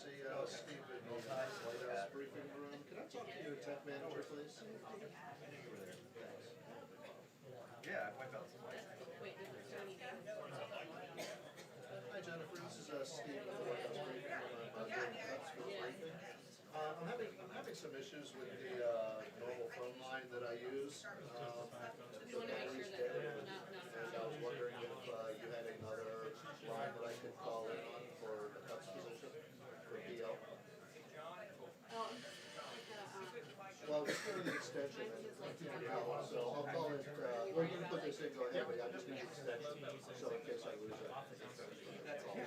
NBC, Steve in the White House briefing room. Can I talk to your tech manager, please? Yeah, I wiped out some lights. Hi Jennifer, this is Steve with the White House briefing room. I'm doing cuts for the briefing. I'm having some issues with the normal phone line that I use. The battery's dead, and I was wondering if you had another line that I could call in on for the cuts position for PL. Well, it's for the extension, so I'll call it, we're gonna put this in, go ahead, but I just need the extension, so in case I lose it.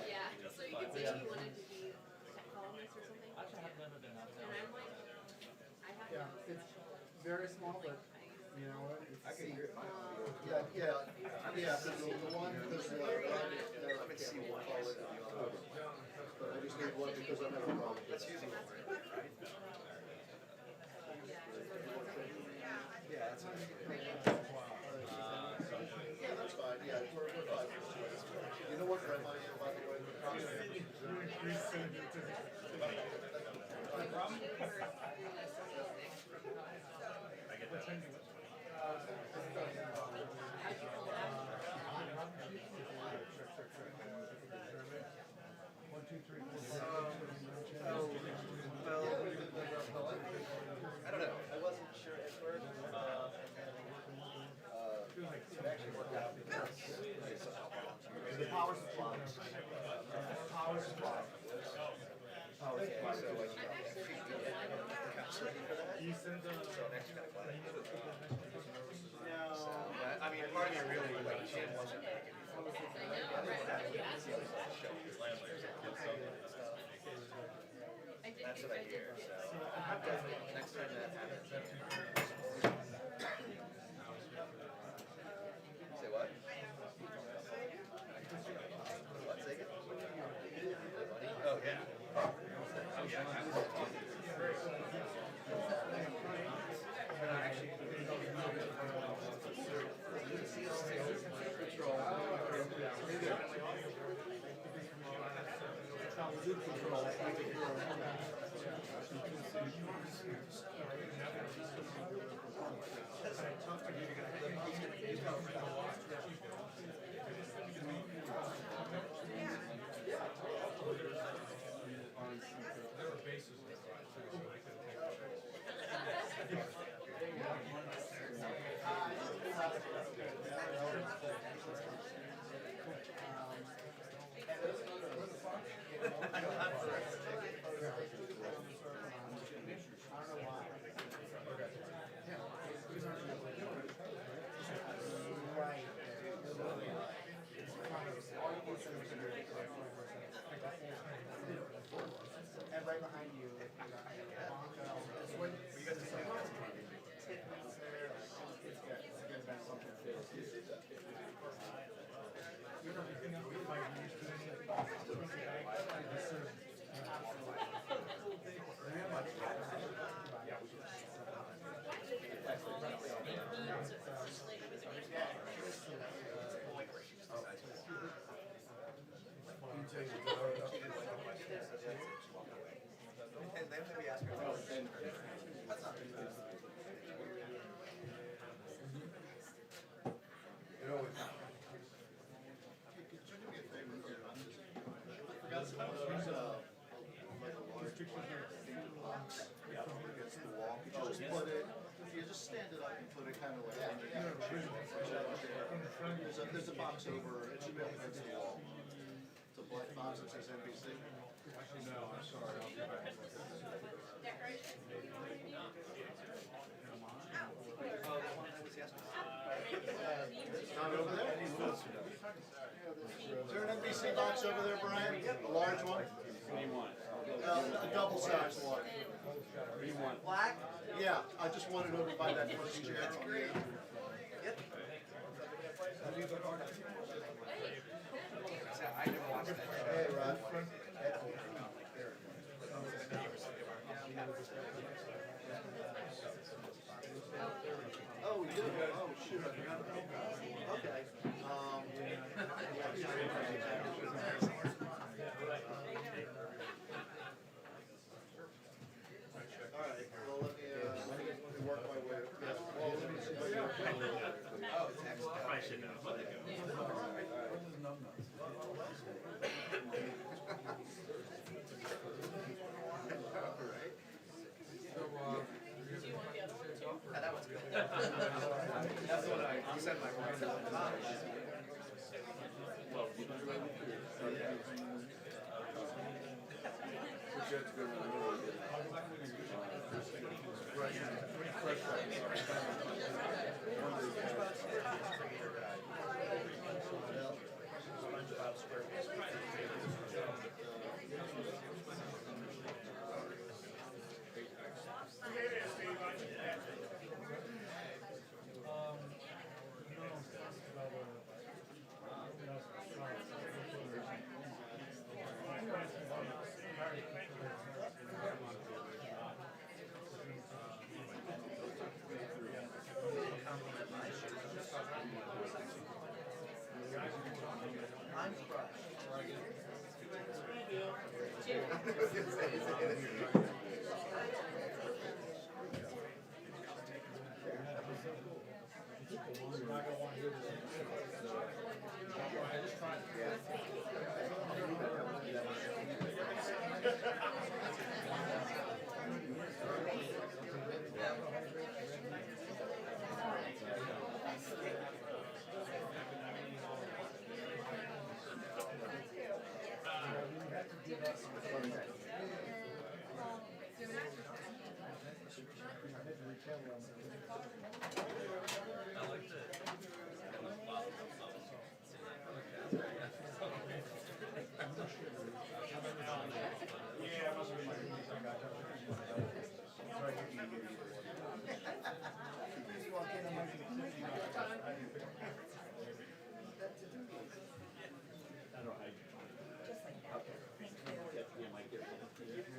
Yeah, so you could say you wanted to be tech columnist or something. And I'm like, I have Yeah, no it's special. very small, but you know what? It's I can hear it. Yeah, because the one, because Let me see one. call it, but I just need one because I'm having a problem. That's using one, right? Yeah, that's what Yeah, that's fine, yeah, we're fine. You know what grandma I am, by the way? I don't know. I wasn't sure at first. It actually worked out because they somehow volunteered. The power supply. Power supply. Okay, so it's counseling for that. So next kind of glad I did it. But, I mean, part of me really, like, Jim wasn't making me feel That's what I hear, so next time that happens. Say what? What, say again? Oh, yeah. Oh, yeah. There were bases inside too, so they couldn't take the And right behind you, you got Bongo. It's when you got the same Tiffany's there. It's good. It's good about something. You know, you can be like you used to And then we ask her, that's not good. You just stand it up and put it kind of like under there's a box over, it should be up against the wall. It's a black box that says NBC. No, I'm sorry. I'll get back. Not over there? Is there an NBC box over there, Brian? A large one? A double-sized one. Black? Yeah, I just wanted over by that first chair. That's great. Yep. I never watched that. Hey, Rod. Oh, you do? Oh, shoot, I forgot about that. Okay. Jets good when they're really good. SpongeBob SquarePants. Compliment my shoes. I'm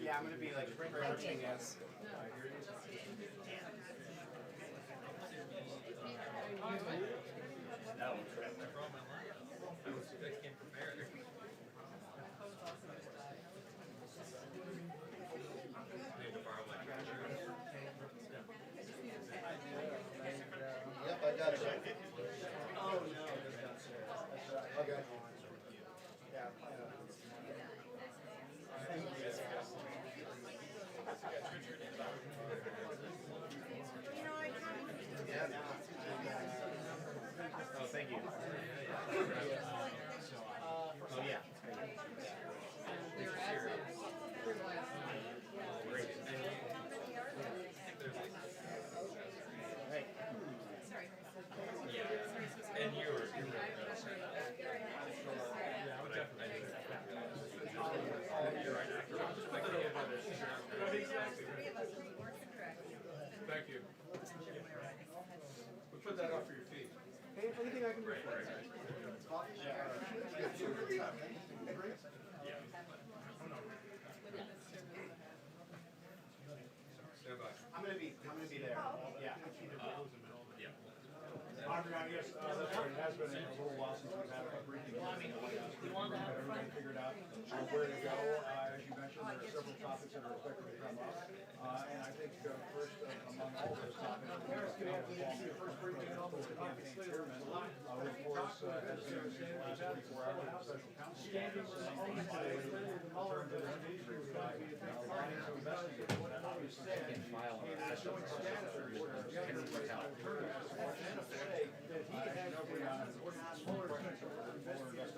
Yeah, I'm gonna be like approaching us. Yep, I got you. Oh no. Okay. Yeah. Oh, thank you. Oh, yeah. Great. Right. And you were. Thank you. We put that up for your feet. Hey, anything I can do for you? Stand by. I'm gonna be there. Yeah. Yes, that's right. It has been a little while since we've had a briefing. We want to have everything figured out where to go. As you mentioned, there are several topics that are expected to come up. And I think first among all of those topics, the first briefing on the campaign chairman, who of course has been in the last 24 hours of special counsel. Today, in terms of the impeachment, planning to investigate what obviously can file a joint status report as alternatives to Washington State. That he had no Mueller investigation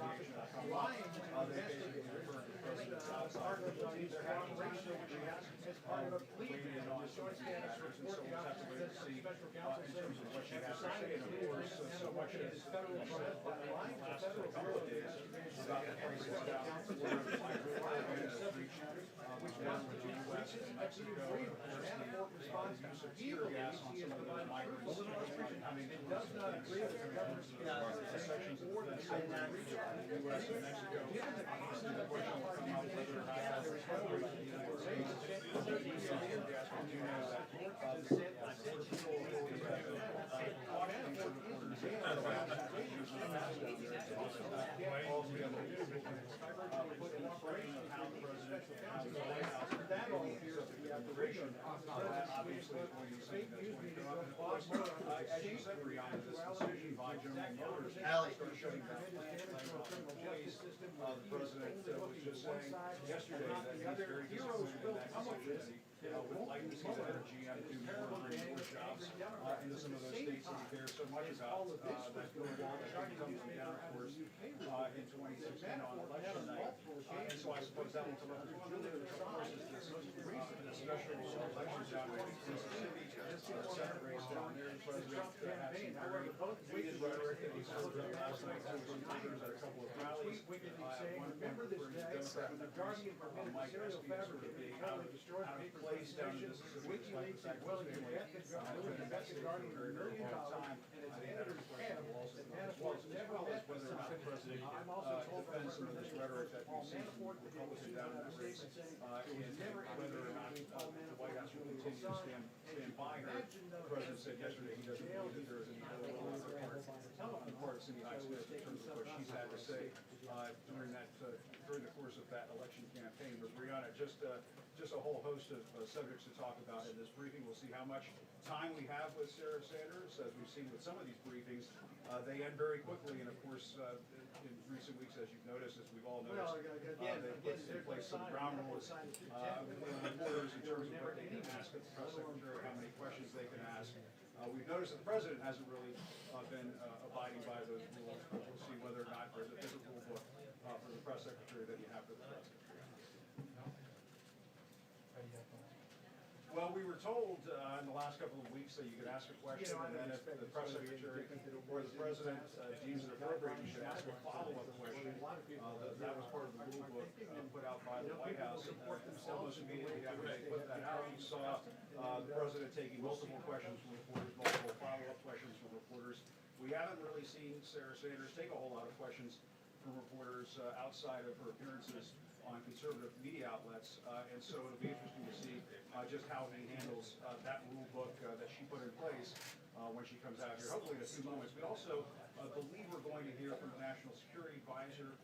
lying they basically referred to the president. Part of these ratio which he has as part of a plea in on joint status report. So we'll have to wait and see in terms of what she has to say. And of course, so much is federal lying to the federal couple of days about the 26,000 word breach, which was the U.S. and Mexico. Manafort responds to tear gas on some of the migrants. I mean, it does not agree with the governor's sections of the southern region of the U.S. and Mexico. Obviously, the question will come up whether or not there is coverage in the United States. Tear gas, we do know that the Border Patrol authorities have been cautioning border reporters about issues in the past down there. All we have to do is put in frame of how the president has the White House. That all appears to be aberration. That obviously is going to be something that's going to come up. And of course, as you said, Brianna, this decision by General Motors to start shutting down plants employees. The president was just saying yesterday that he's very disappointed in that decision. He would like to see that energy and do more jobs into some of those states that he cares so much about. That bill comes down, of course, in 2016 on election night. And so I suppose out to let one of the course is this special election down in Mississippi, Senate race down there, the president had some very weighted rhetoric that he served up last night to his supporters at a couple of rallies. Remember this day, when the Guardian permitted serial fabricating out of place down in Mississippi, despite the fact that his family has been investigating for a very, very long time. I think that is as well as whether or not the president defends some of this rhetoric that we've seen from Republicans down in that race, and whether or not the White House will continue to stand by her. The president said yesterday he doesn't believe that there is any on the part of Cindy Hyde-Smith in terms of what she's had to say during the course of that election campaign. But Brianna, just a whole host of subjects to talk about in this briefing. We'll see how much time we have with Sarah Sanders. As we've seen with some of these briefings, they end very quickly, and of course, in recent weeks, as you've noticed, as we've all noticed, they've put in place some ground rules reporters in terms of what they can ask of the press secretary, how many questions they can ask. We've noticed that the president hasn't really been abiding by those rules, but we'll see whether or not there's a different rule book for the press secretary than you have for the president. Well, we were told in the last couple of weeks that you could ask a question, and then if the press secretary or the president deems it appropriate, you should ask a follow-up question. That was part of the rule book put out by the White House. Almost immediately after they put that out, we saw the president taking multiple questions from reporters, multiple follow-up questions from reporters. We haven't really seen Sarah Sanders take a whole lot of questions from reporters outside of her appearances on conservative media outlets, and so it'll be interesting to see just how he handles that rule book that she put in place when she comes out here, hopefully in a few moments. We also believe we're going to hear from the National Security Advisor,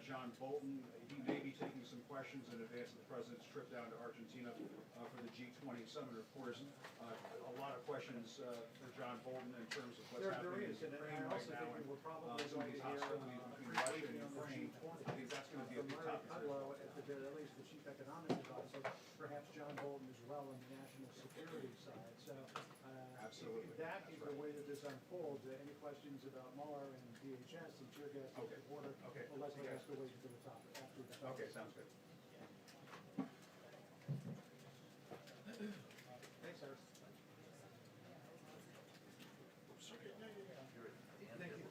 John Bolton. He may be taking some questions in advance of the president's trip down to Argentina for the G20 summit. Of course, a lot of questions for John Bolton in terms of what's happening in Ukraine right now, and some of these hostilities between Russia and Ukraine. I think that's going to be a big topic. Hello, at the very least, the chief economic advisor, perhaps John Bolton as well on the national security side. So absolutely, if that is the way that this unfolds. Any questions about Mueller and DHS and tear gas at the border? Okay. Well, let's go wait to the top after that. Okay, sounds good. Thanks, Harris. Thank you.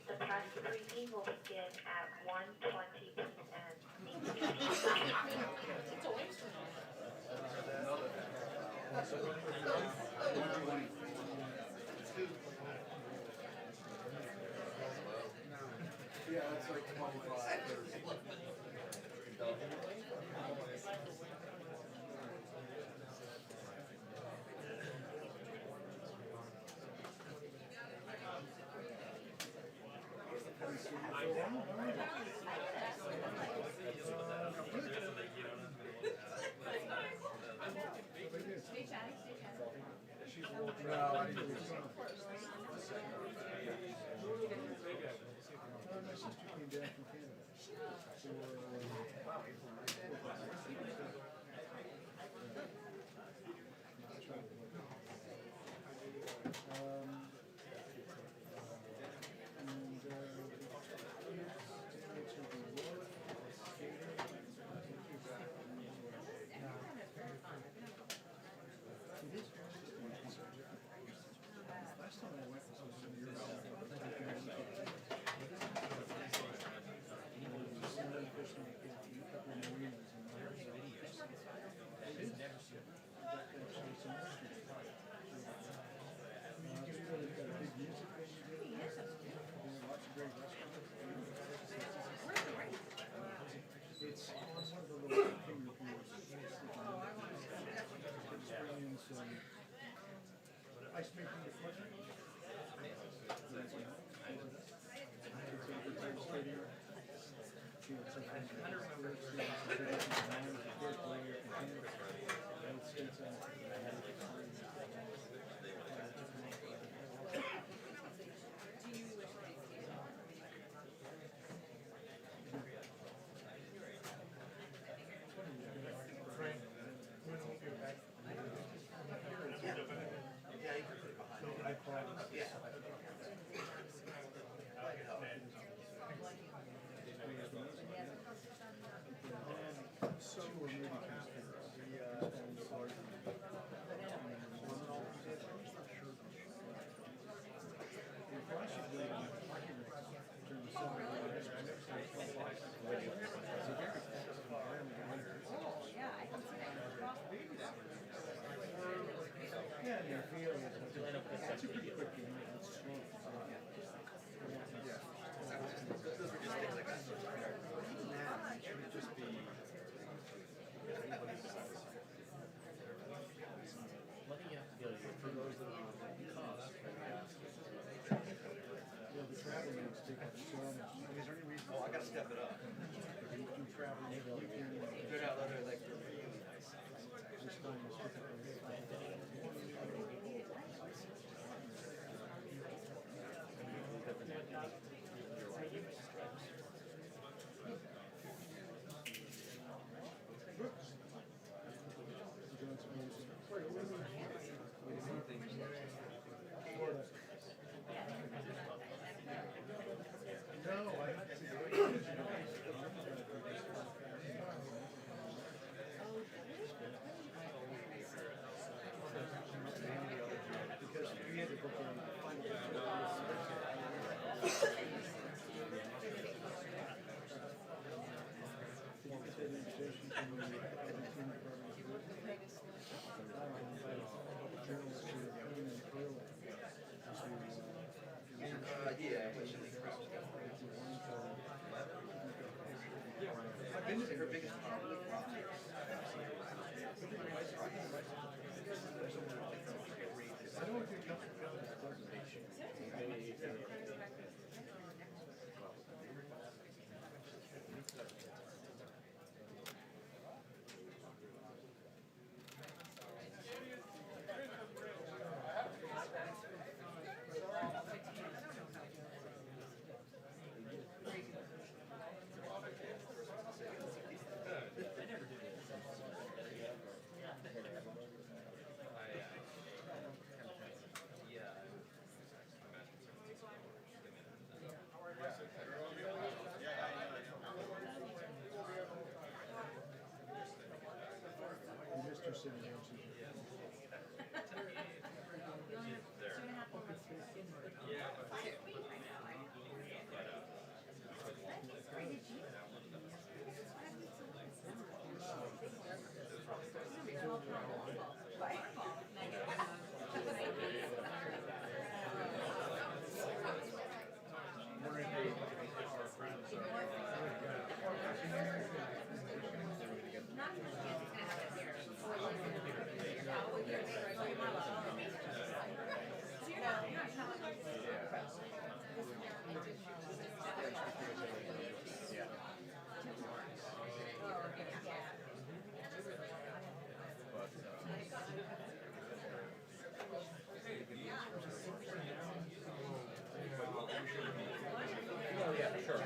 The press briefing will begin at 1:20 p.m. Yeah, that's like 25, 30. Stay chatty, stay chatty. No, I didn't. My sister came back from Canada. Last time I went was some years ago. Sunday fishing, a couple of interested in answers. You only have 2.5 more months. Oh, yeah, sure.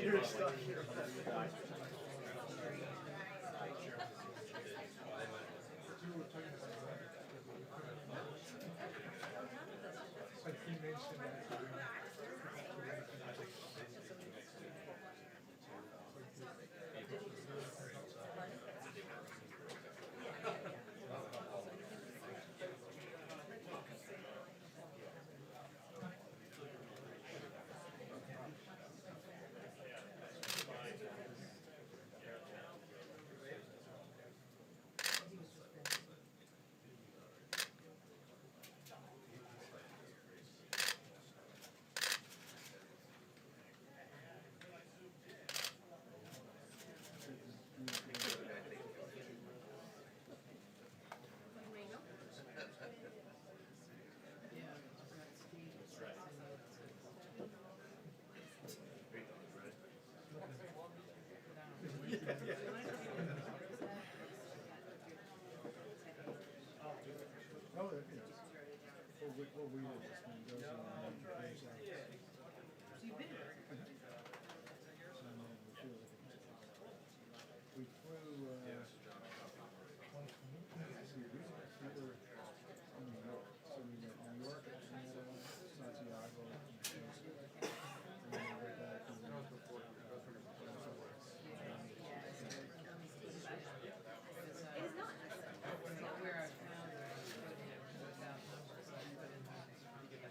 You're stuck here. Oh, yeah. Well, we were just going to go through and close out. So you've been here. We flew, let's see, we were in New York, so we went New York, Santiago, and then we went back to It is not. Where I found where I showed him without numbers, I put in numbers.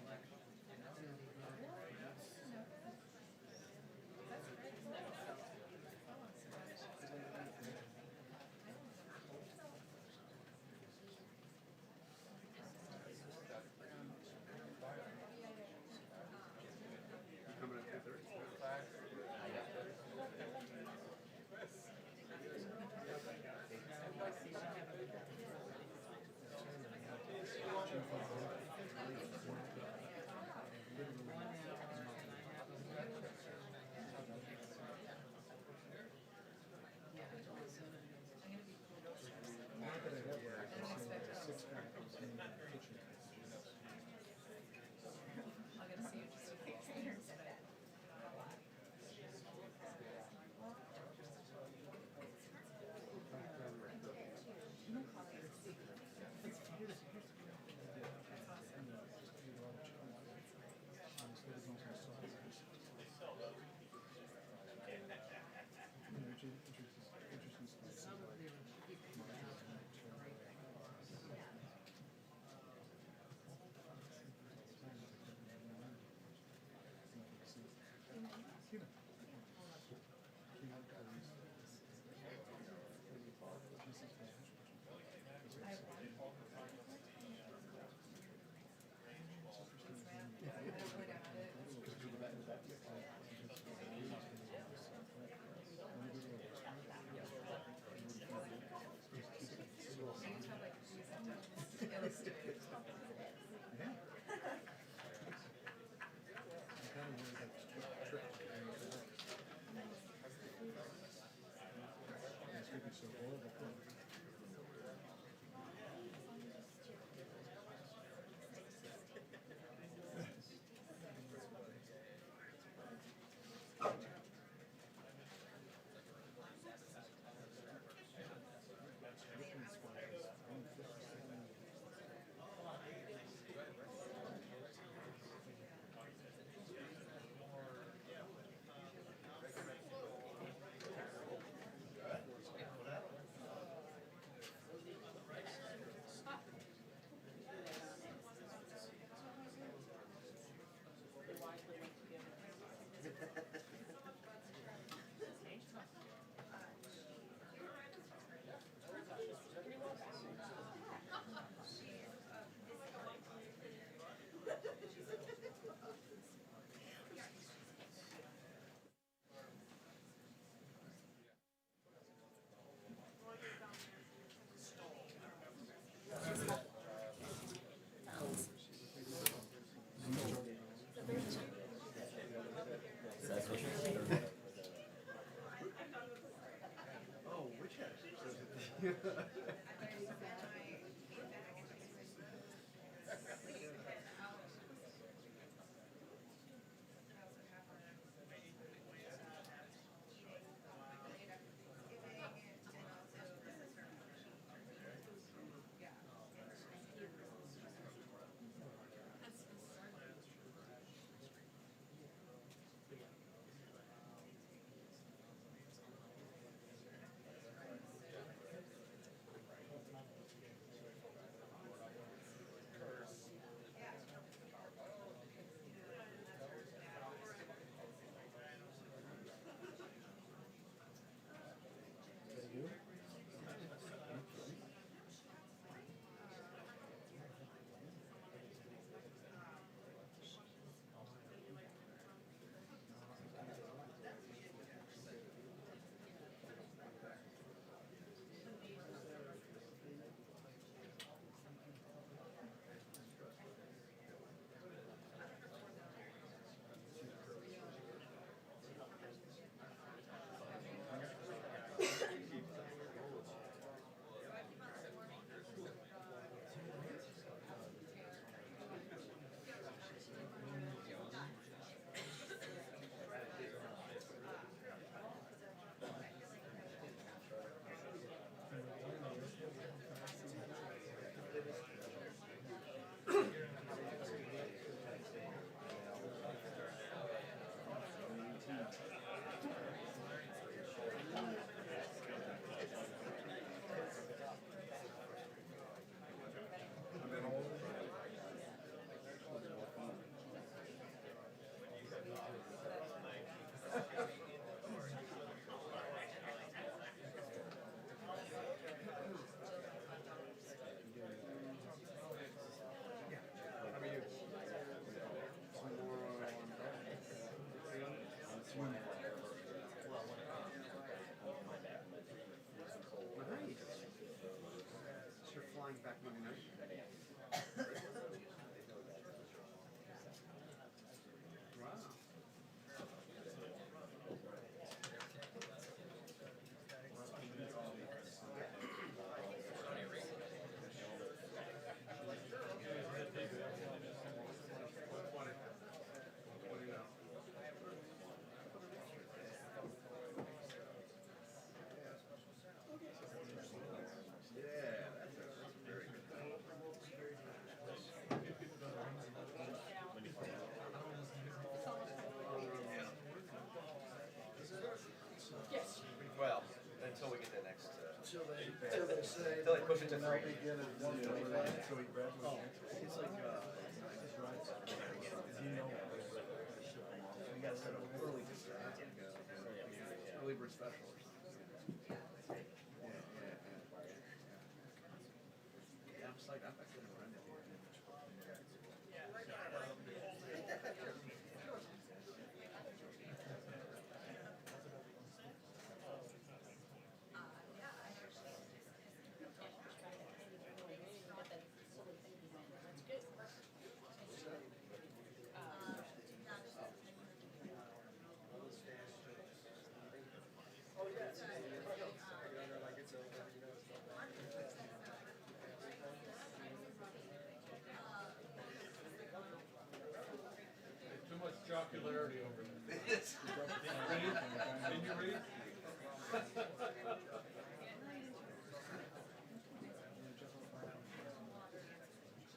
You're flying back Monday night? Wow. Well, until we get the next, Till they say. until they push it to they'll 3. begin at 1:25. So he graduated. It's like, his rides. You know. We got set up early. Early bird special or something. Yeah, I'm psyched. I'm actually gonna run it here. Too much jocularity over there. Did you read?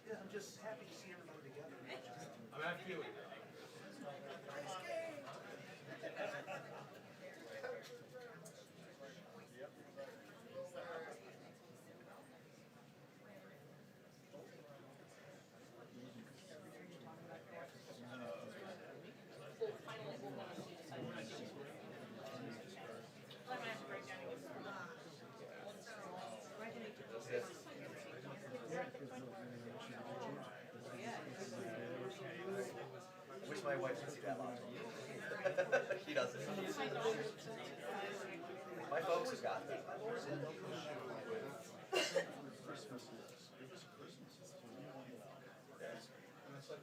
Yeah, I'm just happy to see everybody together. I'm after you. I wish my wife could see that live. She doesn't. My folks have got it. Christmas is, it was Christmas. And it's like,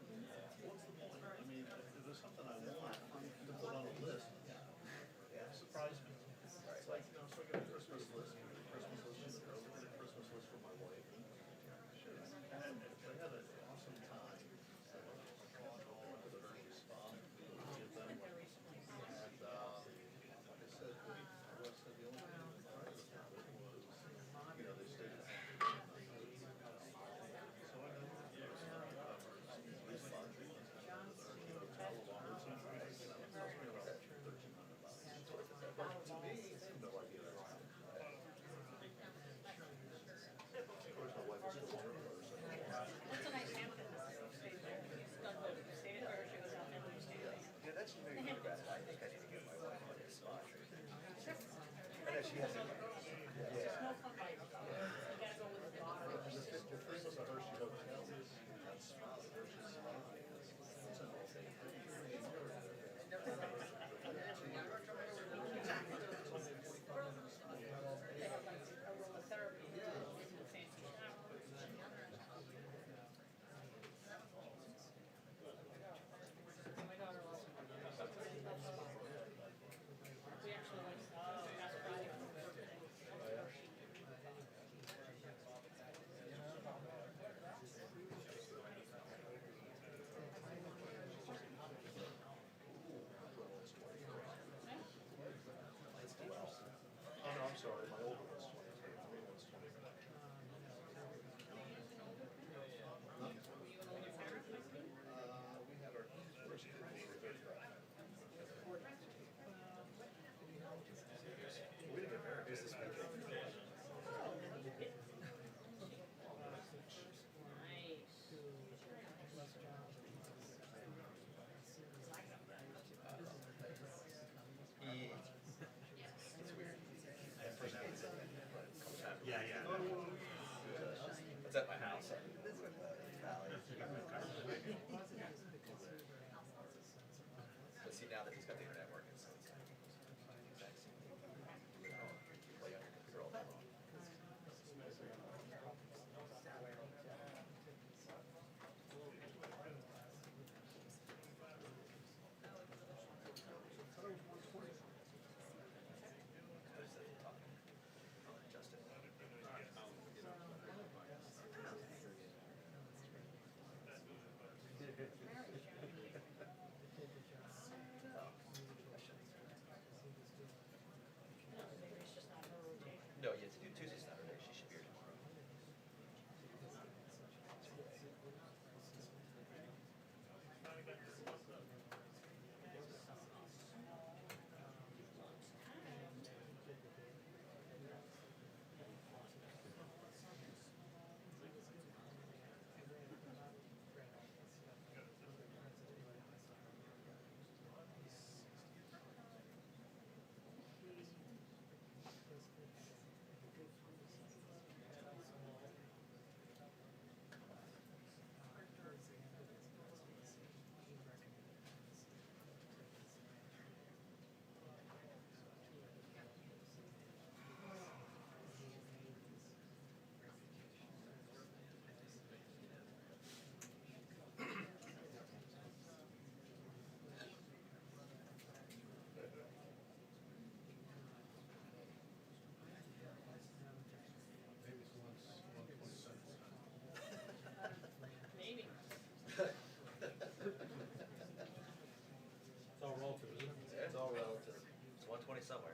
what's the point? I mean, if there's something I want to put on a list, surprise me. It's like, so I get a Christmas list, she has a, yeah. The famous Hershey Hotel is, that's Hershey's. It's an old thing. Oh, no, I'm sorry, my older one's 23, my new one's 25. We had our first kid when we were 35. We didn't get married. Here's this weekend. Yeah, yeah. It's at my house. But see, now that he's got the internet working, so it's nice. You play on your computer all day long. Justin. No, yeah, to do Tuesday, Saturday, she should be here tomorrow. It's all relative, isn't it? It's all relative. It's 120 somewhere.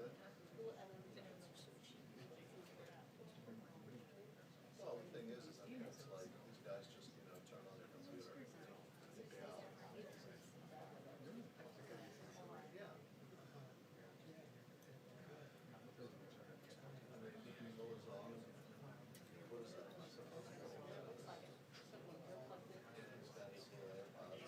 it? Well, the thing is I mean, it's like, these guys just, you know, turn on their computer, you know, and be out. Yeah. Goes off. What is that? These guys, AirPods.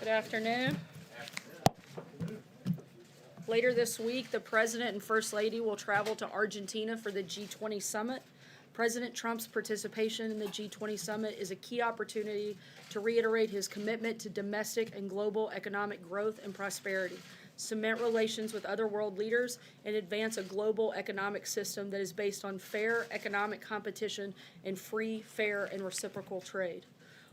Good afternoon. Later this week, the President and First Lady will travel to Argentina for the G20 summit. President Trump's participation in the G20 summit is a key opportunity to reiterate his commitment to domestic and global economic growth and prosperity, cement relations with other world leaders, and advance a global economic system that is based on fair economic competition and free, fair, and reciprocal trade.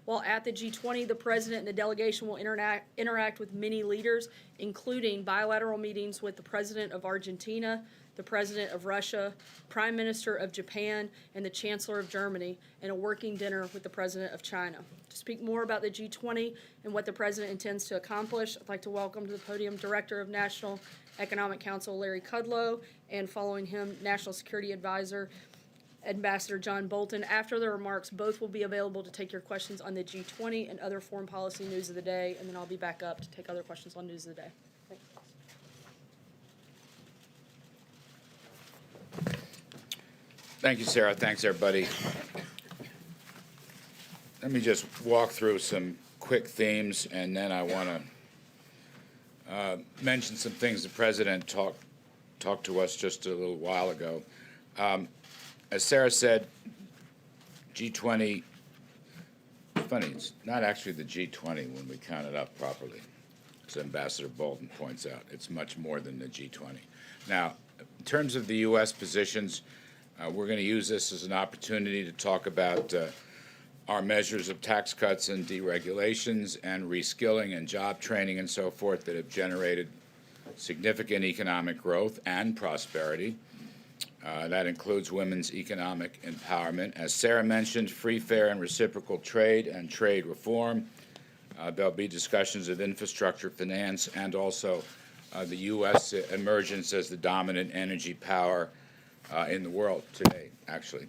While at the G20, the President and the delegation will interact with many leaders, including bilateral meetings with the President of Argentina, the President of Russia, Prime Minister of Japan, and the Chancellor of Germany, and a working dinner with the President of China. To speak more about the G20 and what the President intends to accomplish, I'd like to welcome to the podium Director of National Economic Council Larry Kudlow, and following him, National Security Advisor Ambassador John Bolton. After the remarks, both will be available to take your questions on the G20 and other foreign policy news of the day, and then I'll be back up to take other questions on news of the day. Thank you, Sarah. Thanks, everybody. Let me just walk through some quick themes, and then I want to mention some things the President talked to us just a little while ago. As Sarah said, G20, funny, it's not actually the G20 when we count it up properly, as Ambassador Bolton points out. It's much more than the G20. Now, in terms of the U.S. positions, we're going to use this as an opportunity to talk about our measures of tax cuts and deregulations and reskilling and job training and so forth that have generated significant economic growth and prosperity. That includes women's economic empowerment. As Sarah mentioned, free, fair, and reciprocal trade and trade reform. There'll be discussions of infrastructure finance and also the U.S. emergence as the dominant energy power in the world today, actually.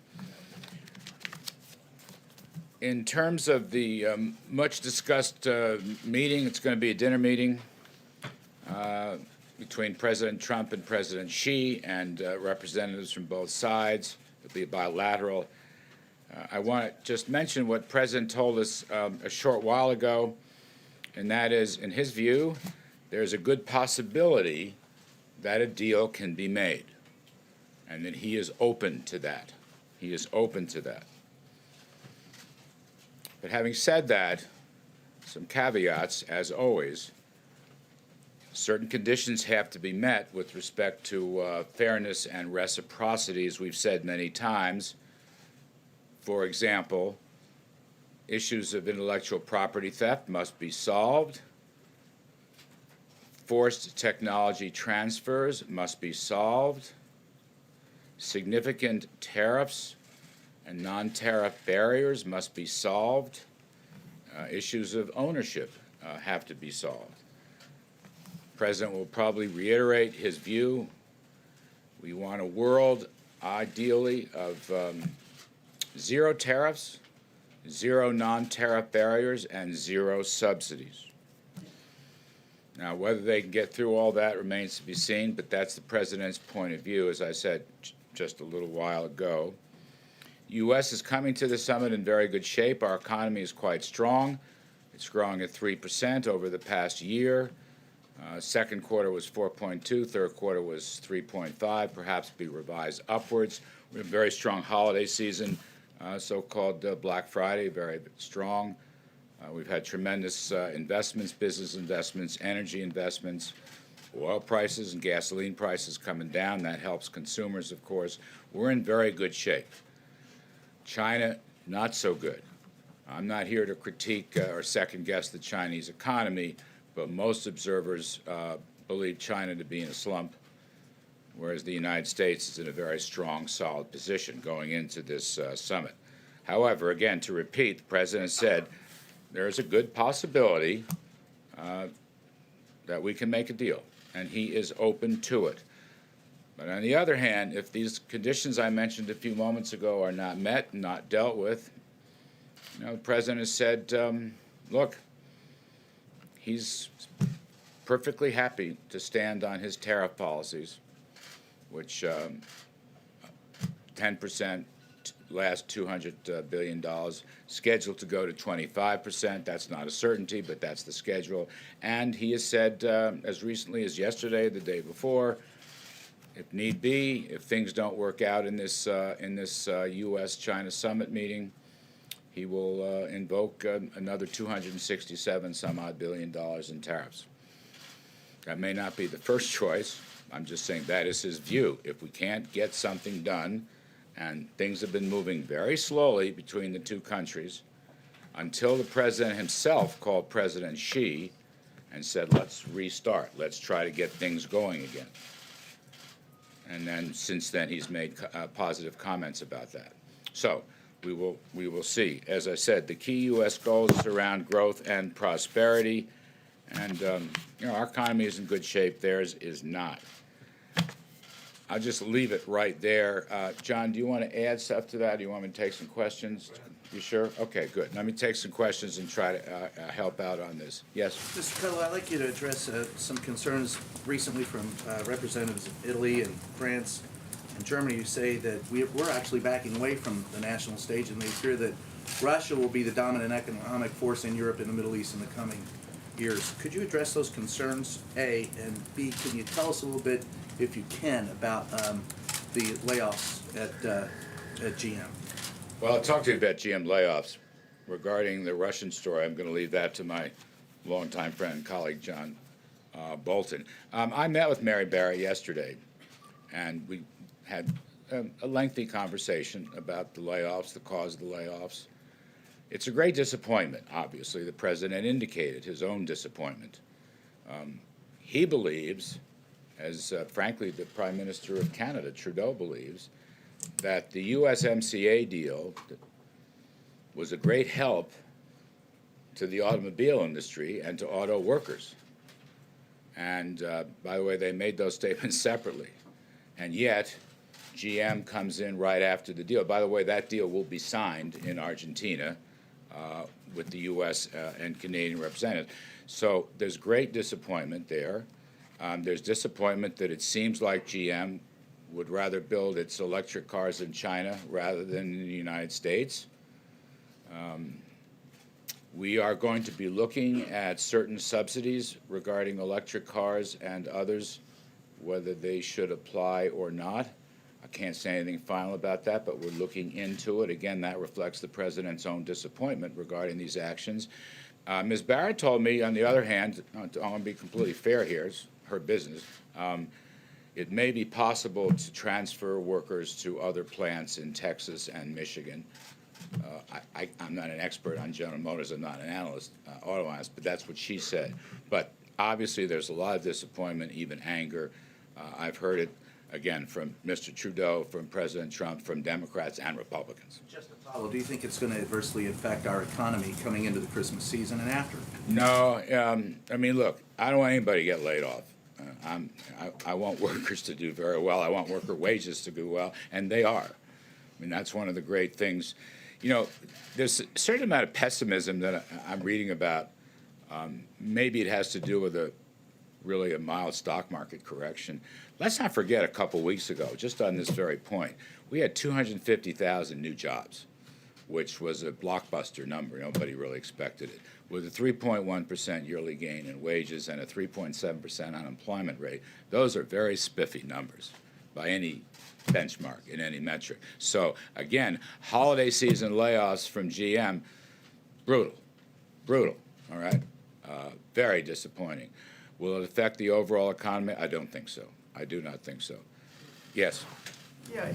In terms of the much discussed meeting, it's going to be a dinner meeting between President Trump and President Xi and representatives from both sides. It'll be bilateral. I want to just mention what President told us a short while ago, and that is, in his view, there's a good possibility that a deal can be made, and that he is open to that. He is open to that. But having said that, some caveats, as always. Certain conditions have to be met with respect to fairness and reciprocity, as we've said many times. For example, issues of intellectual property theft must be solved. Forced technology transfers must be solved. Significant tariffs and non-tariff barriers must be solved. Issues of ownership have to be solved. The President will probably reiterate his view. We want a world, ideally, of zero tariffs, zero non-tariff barriers, and zero subsidies. Now, whether they can get through all that remains to be seen, but that's the President's point of view, as I said just a little while ago. The U.S. is coming to the summit in very good shape. Our economy is quite strong. It's growing at 3% over the past year. Second quarter was 4.2, third quarter was 3.5, perhaps be revised upwards. We have a very strong holiday season, so-called Black Friday, very strong. We've had tremendous investments, business investments, energy investments, oil prices and gasoline prices coming down. That helps consumers, of course. We're in very good shape. China, not so good. I'm not here to critique or second-guess the Chinese economy, but most observers believe China to be in a slump, whereas the United States is in a very strong, solid position going into this summit. However, again, to repeat, the President said there is a good possibility that we can make a deal, and he is open to it. But on the other hand, if these conditions I mentioned a few moments ago are not met, not dealt with, the President has said, look, he's perfectly happy to stand on his tariff policies, which 10% last $200 billion, scheduled to go to 25%. That's not a certainty, but that's the schedule. And he has said, as recently as yesterday, the day before, if need be, if things don't work out in this U.S.-China summit meeting, he will invoke another 267 some odd billion dollars in tariffs. That may not be the first choice. I'm just saying that is his view. If we can't get something done, and things have been moving very slowly between the two countries, until the president himself called President Xi and said, let's restart, let's try to get things going again. And then since then he's made positive comments about that. So we will see. As I said, the key U.S. goals is around growth and prosperity, and our economy is in good shape. Theirs is not. I'll just leave it right there. John, do you want to add stuff to that? Do you want me to take some questions? You sure? Okay, good. Let me take some questions and try to help out on this. Yes? Mr. Cutler, I'd like you to address some concerns recently from representatives of Italy and France and Germany who say that we're actually backing away from the national stage, and they fear that Russia will be the dominant economic force in Europe and the Middle East in the coming years. Could you address those concerns, A, and B, can you tell us a little bit, if you can, about the layoffs at GM? Well, I'll talk to you about GM layoffs. Regarding the Russian story, I'm going to leave that to my longtime friend and colleague, John Bolton. I met with Mary Barrett yesterday, and we had a lengthy conversation about the layoffs, the cause of the layoffs. It's a great disappointment, obviously. The president indicated his own disappointment. He believes, as frankly the Prime Minister of Canada, Trudeau, believes, that the USMCA deal was a great help to the automobile industry and to auto workers. And by the way, they made those statements separately. And yet, GM comes in right after the deal. By the way, that deal will be signed in Argentina with the U.S. And Canadian representatives. So there's great disappointment there. There's disappointment that it seems like GM would rather build its electric cars in China rather than in the United States. We are going to be looking at certain subsidies regarding electric cars and others, whether they should apply or not. I can't say anything final about that, but we're looking into it. Again, that reflects the president's own disappointment regarding these actions. Ms. Barrett told me, on the other hand, I want to be completely fair here, it's her business, it may be possible to transfer workers to other plants in Texas and Michigan. I'm not an expert on General Motors. I'm not an analyst, auto analyst, but that's what she said. But obviously there's a lot of disappointment, even anger. I've heard it, again, from Mr. Trudeau, from President Trump, from Democrats and Republicans. Just to follow, do you think it's going to adversely affect our economy coming into the Christmas season and after? No. I mean, look, I don't want anybody to get laid off. I want workers to do very well. I want worker wages to do well, and they are. I mean, that's one of the great things. You know, there's a certain amount of pessimism that I'm reading about. Maybe it has to do with really a mild stock market correction. Let's not forget a couple weeks ago, just on this very point, we had 250,000 new jobs, which was a blockbuster number. Nobody really expected it. With a 3.1% yearly gain in wages and a 3.7% unemployment rate, those are very spiffy numbers by any benchmark in any metric. So again, holiday season layoffs from GM, brutal, all right? Very disappointing. Will it affect the overall economy? I don't think so. I do not think so. Yes? Yeah,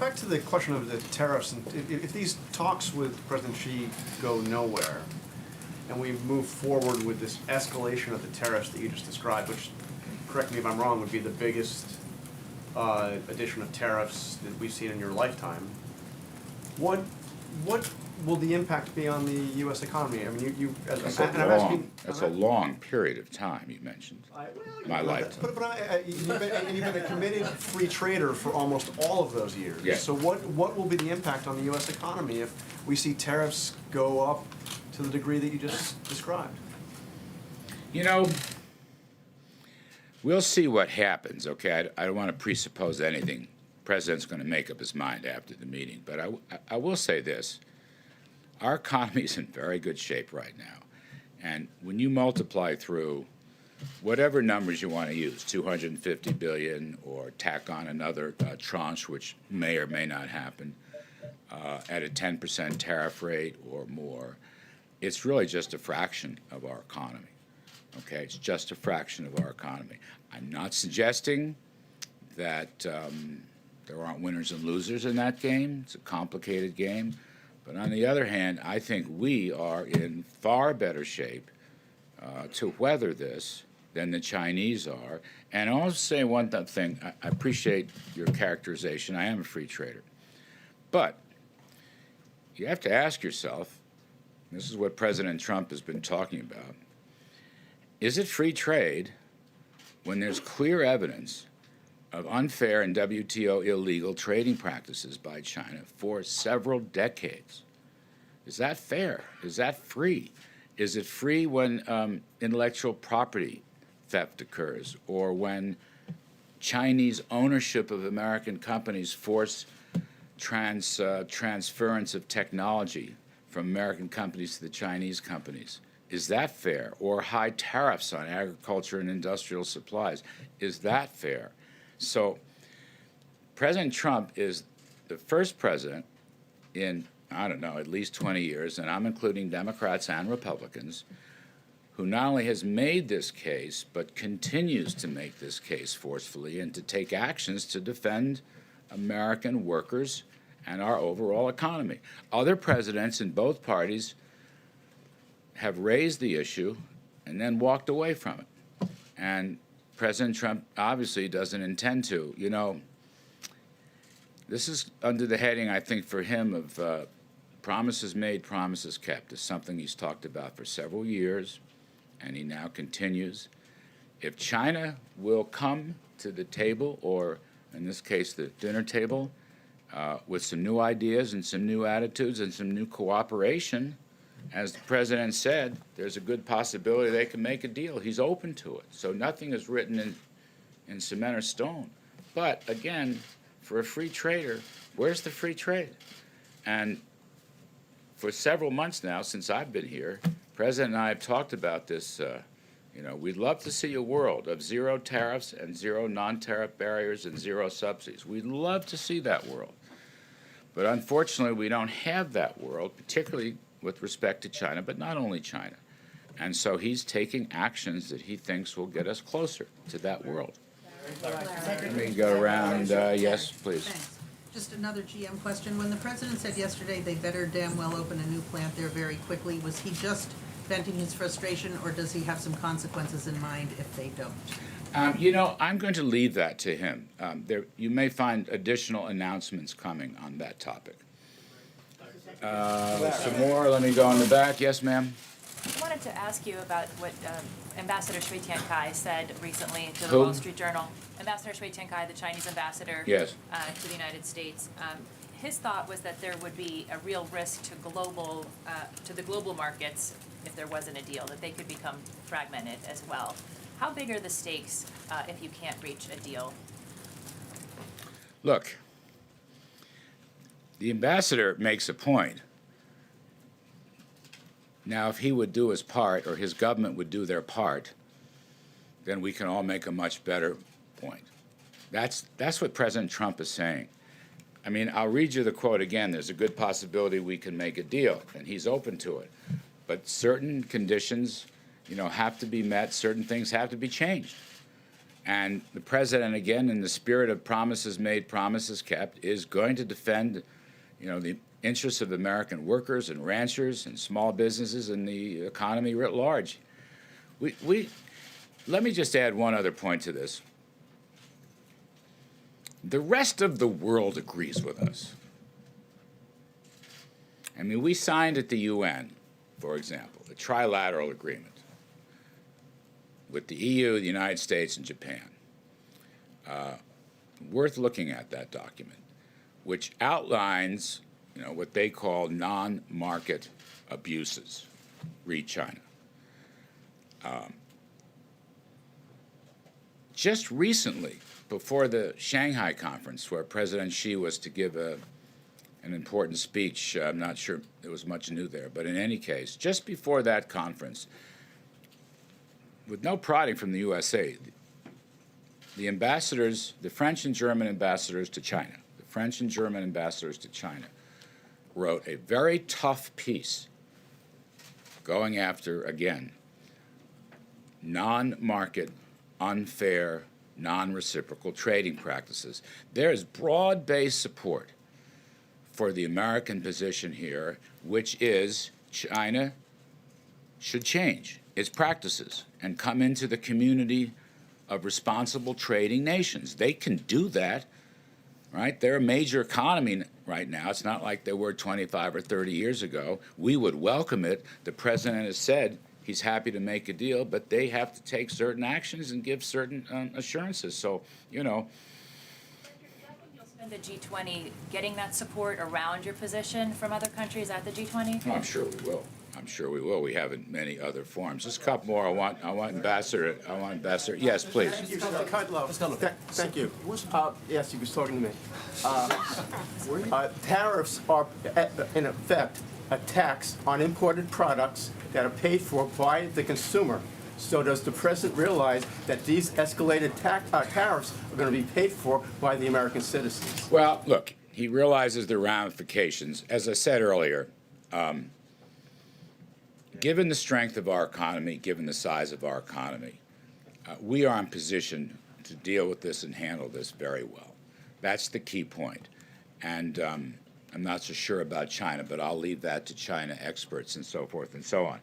back to the question of the tariffs, and if these talks with President Xi go nowhere, and we move forward with this escalation of the tariffs that you just described, which, correct me if I'm wrong, would be the biggest addition of tariffs that we've seen in your lifetime, what will the impact be on the U.S. economy? I mean, That's a long period of time you mentioned. My lifetime. But you've been a committed free trader for almost all of those years. Yes. So what will be the impact on the U.S. economy if we see tariffs go up to the degree that you just described? You know, we'll see what happens, okay? I don't want to presuppose anything President's going to make up his mind after the meeting. But I will say this. Our economy is in very good shape right now. And when you multiply through whatever numbers you want to use, 250 billion, or tack on another tranche, which may or may not happen, at a 10% tariff rate or more, it's really just a fraction of our economy. Okay, it's just a fraction of our economy. I'm not suggesting that there aren't winners and losers in that game. It's a complicated game. But on the other hand, I think we are in far better shape to weather this than the Chinese are. And I'll also say one thing. I appreciate your characterization. I am a free trader. But you have to ask yourself, this is what President Trump has been talking about, is it free trade when there's clear evidence of unfair and WTO illegal trading practices by China for several decades? Is that fair? Is that free? Is it free when intellectual property theft occurs, or when Chinese ownership of American companies force transference of technology from American companies to the Chinese companies? Is that fair? Or high tariffs on agriculture and industrial supplies? Is that fair? So President Trump is the first president in, I don't know, at least 20 years, and I'm including Democrats and Republicans, who not only has made this case, but continues to make this case forcefully and to take actions to defend American workers and our overall economy. Other presidents in both parties have raised the issue and then walked away from it. And President Trump obviously doesn't intend to. You know, this is under the heading, I think, for him of promises made, promises kept. It's something he's talked about for several years, and he now continues. If China will come to the table, or in this case, the dinner table, with some new ideas and some new attitudes and some new cooperation, as the president said, there's a good possibility they can make a deal. He's open to it. So nothing is written in cement or stone. But again, for a free trader, where's the free trade? And for several months now, since I've been here, President and I have talked about this. We'd love to see a world of zero tariffs and zero non-tariff barriers and zero subsidies. We'd love to see that world. But unfortunately, we don't have that world, particularly with respect to China, but not only China. And so he's taking actions that he thinks will get us closer to that world. Let me go around. Yes, please. Thanks. Just another GM question. When the president said yesterday they better damn well open a new plant there very quickly, was he just venting his frustration, or does he have some consequences in mind if they don't? I'm going to leave that to him. You may find additional announcements coming on that topic. Some more. Let me go in the back. Yes, ma'am. I wanted to ask you about what Ambassador Shui Tiankai said recently to the Who? Wall Street Journal. Ambassador Shui Tiankai, the Chinese ambassador Yes. To the United States. His thought was that there would be a real risk to the global markets if there wasn't a deal, that they could become fragmented as well. How big are the stakes if you can't reach a deal? Look, the ambassador makes a point. Now, if he would do his part, or his government would do their part, then we can all make a much better point. That's what President Trump is saying. I mean, I'll read you the quote again. There's a good possibility we can make a deal, and he's open to it. But certain conditions, have to be met. Certain things have to be changed. And the president, again, in the spirit of promises made, promises kept, is going to defend, the interests of American workers and ranchers and small businesses and the economy writ large. Let me just add one other point to this. The rest of the world agrees with us. I mean, we signed at the UN, for example, a trilateral agreement with the EU, the United States, and Japan. Worth looking at that document, which outlines, what they call non-market abuses, read China. just recently, before the Shanghai conference, where President Xi was to give an important speech, I'm not sure there was much new there, but in any case, just before that conference, with no prodding from the USA, the ambassadors, the French and German ambassadors to China, wrote a very tough piece going after, again, non-market, unfair, non-reciprocal trading practices. There is broad-based support for the American position here, which is China should change its practices and come into the community of responsible trading nations. They can do that, right? They're a major economy right now. It's not like they were 25 or 30 years ago. We would welcome it. The president has said he's happy to make a deal, but they have to take certain actions and give certain assurances. So, you know. You'll spend the G20 getting that support around your position from other countries at the G20? Oh, I'm sure we will. We have in many other forms. Just a couple more. I want Ambassador. Yes, please. Thank you. Yes, he was talking to me. Tariffs are, in effect, a tax on imported products that are paid for by the consumer. So does the president realize that these escalated tariffs are going to be paid for by the American citizens? Well, look, he realizes the ramifications. As I said earlier, given the strength of our economy, given the size of our economy, we are in position to deal with this and handle this very well. That's the key point. And I'm not so sure about China, but I'll leave that to China experts and so forth and so on.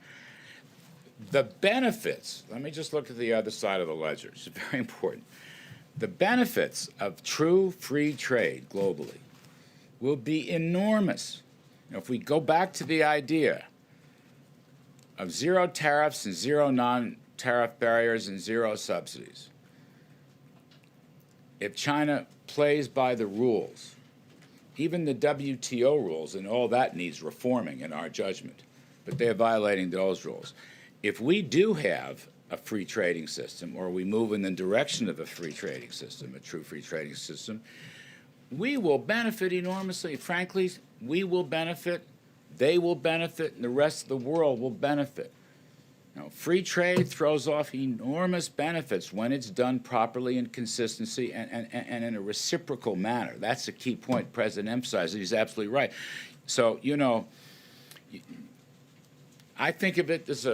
The benefits, let me just look at the other side of the ledger. It's very important. The benefits of true free trade globally will be enormous. You know, if we go back to the idea of zero tariffs and zero non-tariff barriers and zero subsidies, if China plays by the rules, even the WTO rules, and all that needs reforming in our judgment, but they're violating those rules. If we do have a free trading system, or we move in the direction of a free trading system, a true free trading system, we will benefit enormously. Frankly, we will benefit, they will benefit, and the rest of the world will benefit. Now, free trade throws off enormous benefits when it's done properly in consistency and in a reciprocal manner. That's the key point the President emphasized. He's absolutely right. So, you know, I think of it as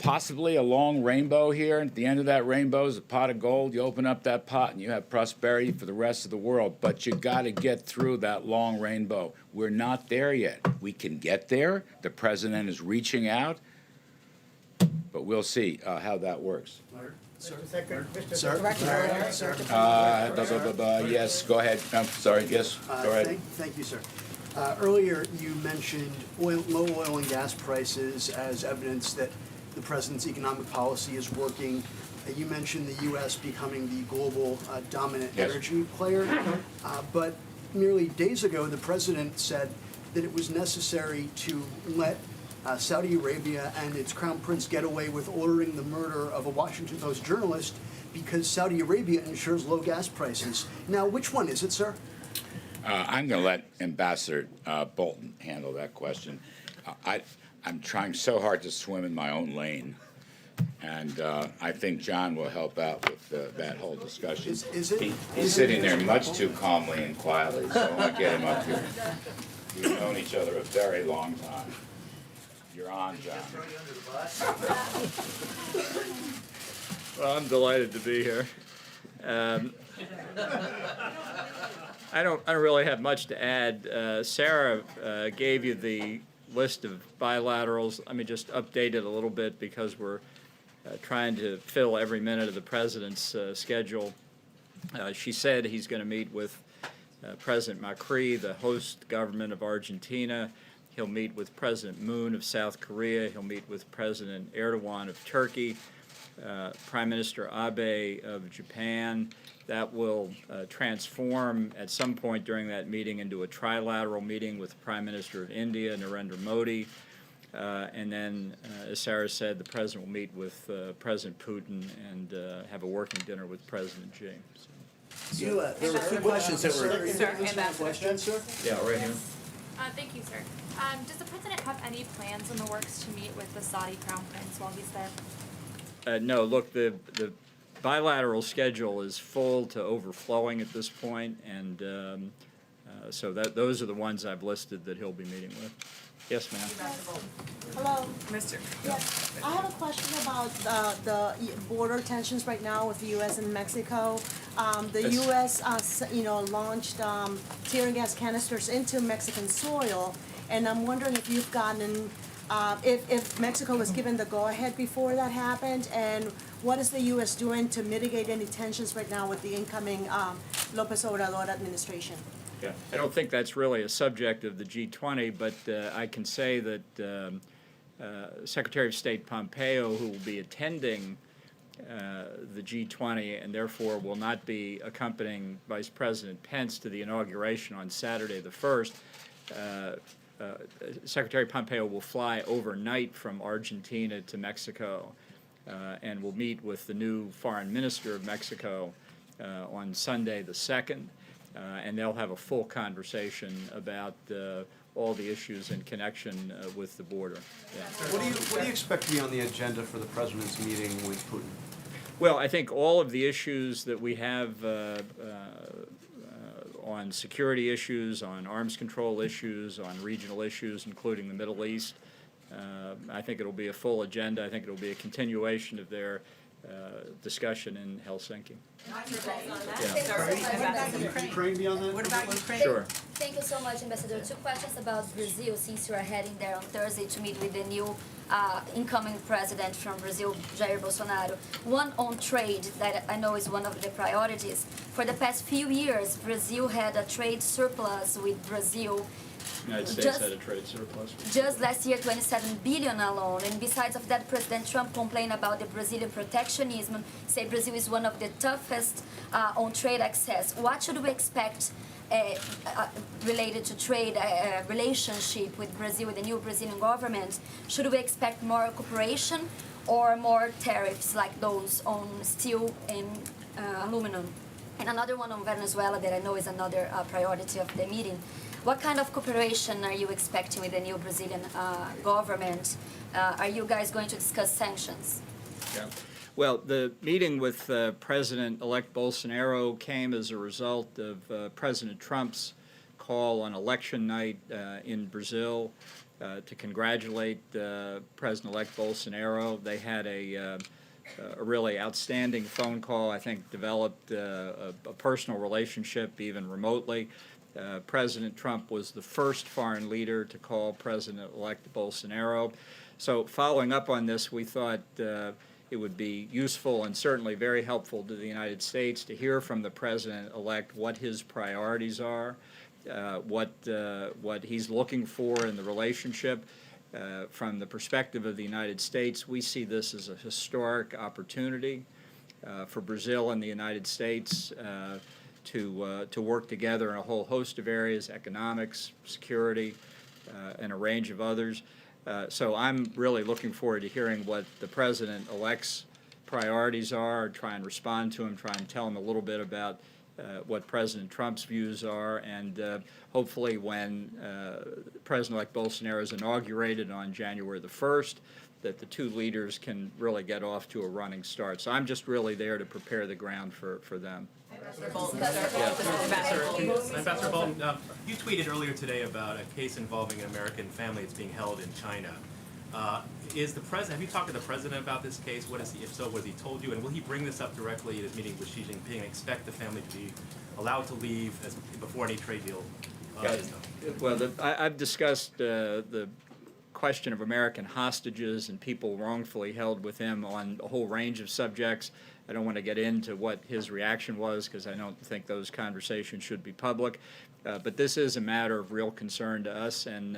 possibly a long rainbow here. At the end of that rainbow is a pot of gold. You open up that pot and you have prosperity for the rest of the world. But you got to get through that long rainbow. We're not there yet. We can get there. The president is reaching out. But we'll see how that works. Sir? Yes, go ahead. I'm sorry. Yes, go ahead. Thank you, sir. Earlier, you mentioned low oil and gas prices as evidence that the president's economic policy is working. You mentioned the U.S. becoming the global dominant energy player. But merely days ago, the president said that it was necessary to let Saudi Arabia and its crown prince get away with ordering the murder of a Washington Post journalist because Saudi Arabia ensures low gas prices. Now, which one is it, sir? I'm going to let Ambassador Bolton handle that question. I'm trying so hard to swim in my own lane, and I think John will help out with that whole discussion. He's sitting there much too calmly and quietly, so I want to get him up here. We've known each other a very long time. You're on, John. Well, I'm delighted to be here. I don't really have much to add. Sarah gave you the list of bilaterals. Let me just update it a little bit because we're trying to fill every minute of the president's schedule. She said he's going to meet with President Macri, the host government of Argentina. He'll meet with President Moon of South Korea. He'll meet with President Erdogan of Turkey, Prime Minister Abe of Japan. That will transform at some point during that meeting into a trilateral meeting with the Prime Minister of India, Narendra Modi. And then, as Sarah said, the president will meet with President Putin and have a working dinner with President Xi. So. There were two questions that were. Sir, Ambassador. Question, sir? Yeah, right here. Thank you, sir. Does the president have any plans in the works to meet with the Saudi crown prince while he's there? No, look, the bilateral schedule is full to overflowing at this point, and so those are the ones I've listed that he'll be meeting with. Yes, ma'am. Hello. Mr. Yes, I have a question about the border tensions right now with the U.S. and Mexico. The Yes. U.S. Launched tear gas canisters into Mexican soil, and I'm wondering if you've gotten, if Mexico was given the go-ahead before that happened, and what is the U.S. doing to mitigate any tensions right now with the incoming López Obrador administration? Yeah, I don't think that's really a subject of the G20, but I can say that Secretary of State Pompeo, who will be attending the G20 and therefore will not be accompanying Vice President Pence to the inauguration on Saturday the 1st, Secretary Pompeo will fly overnight from Argentina to Mexico and will meet with the new foreign minister of Mexico on Sunday the 2nd. And they'll have a full conversation about all the issues in connection with the border. Yeah. What do you expect to be on the agenda for the president's meeting with Putin? Well, I think all of the issues that we have on security issues, on arms control issues, on regional issues, including the Middle East, I think it'll be a full agenda. I think it'll be a continuation of their discussion in Helsinki. Ukraine be on that? What about Ukraine? Sure. Thank you so much, Ambassador. Two questions about Brazil, since you are heading there on Thursday to meet with the new incoming president from Brazil, Jair Bolsonaro. One on trade, that I know is one of the priorities. For the past few years, Brazil had a trade surplus with Brazil. United States had a trade surplus. Just last year, 27 billion alone. And besides of that, President Trump complained about the Brazilian protectionism, say Brazil is one of the toughest on trade access. What should we expect related to trade relationship with Brazil, with the new Brazilian government? Should we expect more cooperation or more tariffs like those on steel and aluminum? And another one on Venezuela that I know is another priority of the meeting. What kind of cooperation are you expecting with the new Brazilian government? Are you guys going to discuss sanctions? Yeah. Well, the meeting with President-elect Bolsonaro came as a result of President Trump's call on election night in Brazil to congratulate President-elect Bolsonaro. They had a really outstanding phone call, I think developed a personal relationship even remotely. President Trump was the first foreign leader to call President-elect Bolsonaro. So following up on this, we thought it would be useful and certainly very helpful to the United States to hear from the President-elect what his priorities are, what he's looking for in the relationship. From the perspective of the United States, we see this as a historic opportunity for Brazil and the United States to work together in a whole host of areas, economics, security, and a range of others. So I'm really looking forward to hearing what the President-elect's priorities are, try and respond to him, try and tell him a little bit about what President Trump's views are, and hopefully when President-elect Bolsonaro is inaugurated on January the 1st, that the two leaders can really get off to a running start. So I'm just really there to prepare the ground for them. Ambassador Bolton, you tweeted earlier today about a case involving an American family that's being held in China. Have you talked to the president about this case? What is he, if so, what has he told you? And will he bring this up directly at his meeting with Xi Jinping and expect the family to be allowed to leave before any trade deal is done? Well, I've discussed the question of American hostages and people wrongfully held with him on a whole range of subjects. I don't want to get into what his reaction was because I don't think those conversations should be public. But this is a matter of real concern to us, and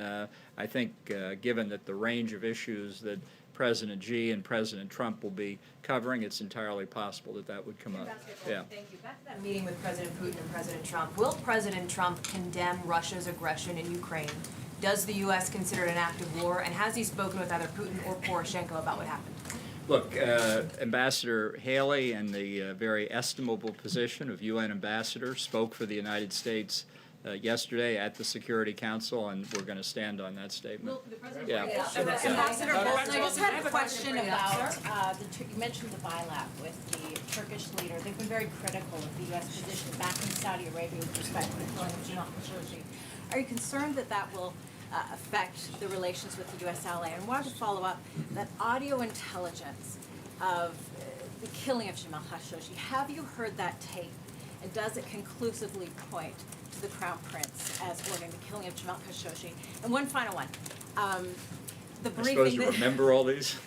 I think given that the range of issues that President Xi and President Trump will be covering, it's entirely possible that that would come up. Yeah. Thank you. Back to that meeting with President Putin and President Trump. Will President Trump condemn Russia's aggression in Ukraine Does the U.S. consider it an act of war? And has he spoken with either Putin or Poroshenko about what happened? Look, Ambassador Haley, in the very estimable position of UN ambassador, spoke for the United States yesterday at the Security Council, and we're going to stand on that statement. Yeah. Ambassador Bolton, I just had a question about, you mentioned the bilap with the Turkish leader. They've been very critical of the U.S. position back in Saudi Arabia with respect to the killing of Jamal Khashoggi. Are you concerned that that will affect the relations with the U.S. ally? And wanted to follow up that audio intelligence of the killing of Jamal Khashoggi. Have you heard that tape? And does it conclusively point to the Crown Prince as ordering the killing of Jamal Khashoggi? And one final one. The briefing. I'm supposed to remember all these?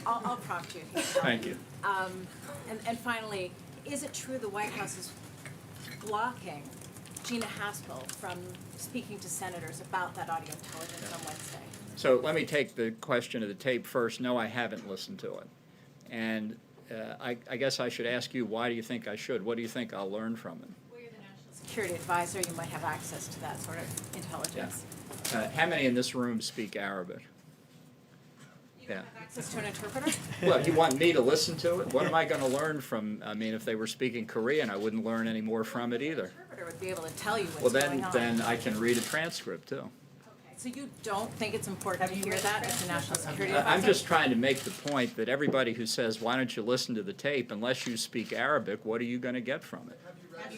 I'll prompt you. Thank you. And finally, is it true the White House is blocking Gina Haspel from speaking to senators about that audio intelligence on Wednesday? So let me take the question of the tape first. No, I haven't listened to it. And I guess I should ask you, why do you think I should? What do you think I'll learn from it? Well, you're the National Security Advisor. You might have access to that sort of intelligence. Yeah. How many in this room speak Arabic? Yeah. Access to an interpreter? Well, you want me to listen to it? What am I going to learn from? I mean, if they were speaking Korean, I wouldn't learn any more from it either. The interpreter would be able to tell you what's going on. Then I can read a transcript too. Okay. So you don't think it's important to hear that as a National Security Advisor? I'm just trying to make the point that everybody who says, why don't you listen to the tape, unless you speak Arabic, what are you going to get from it?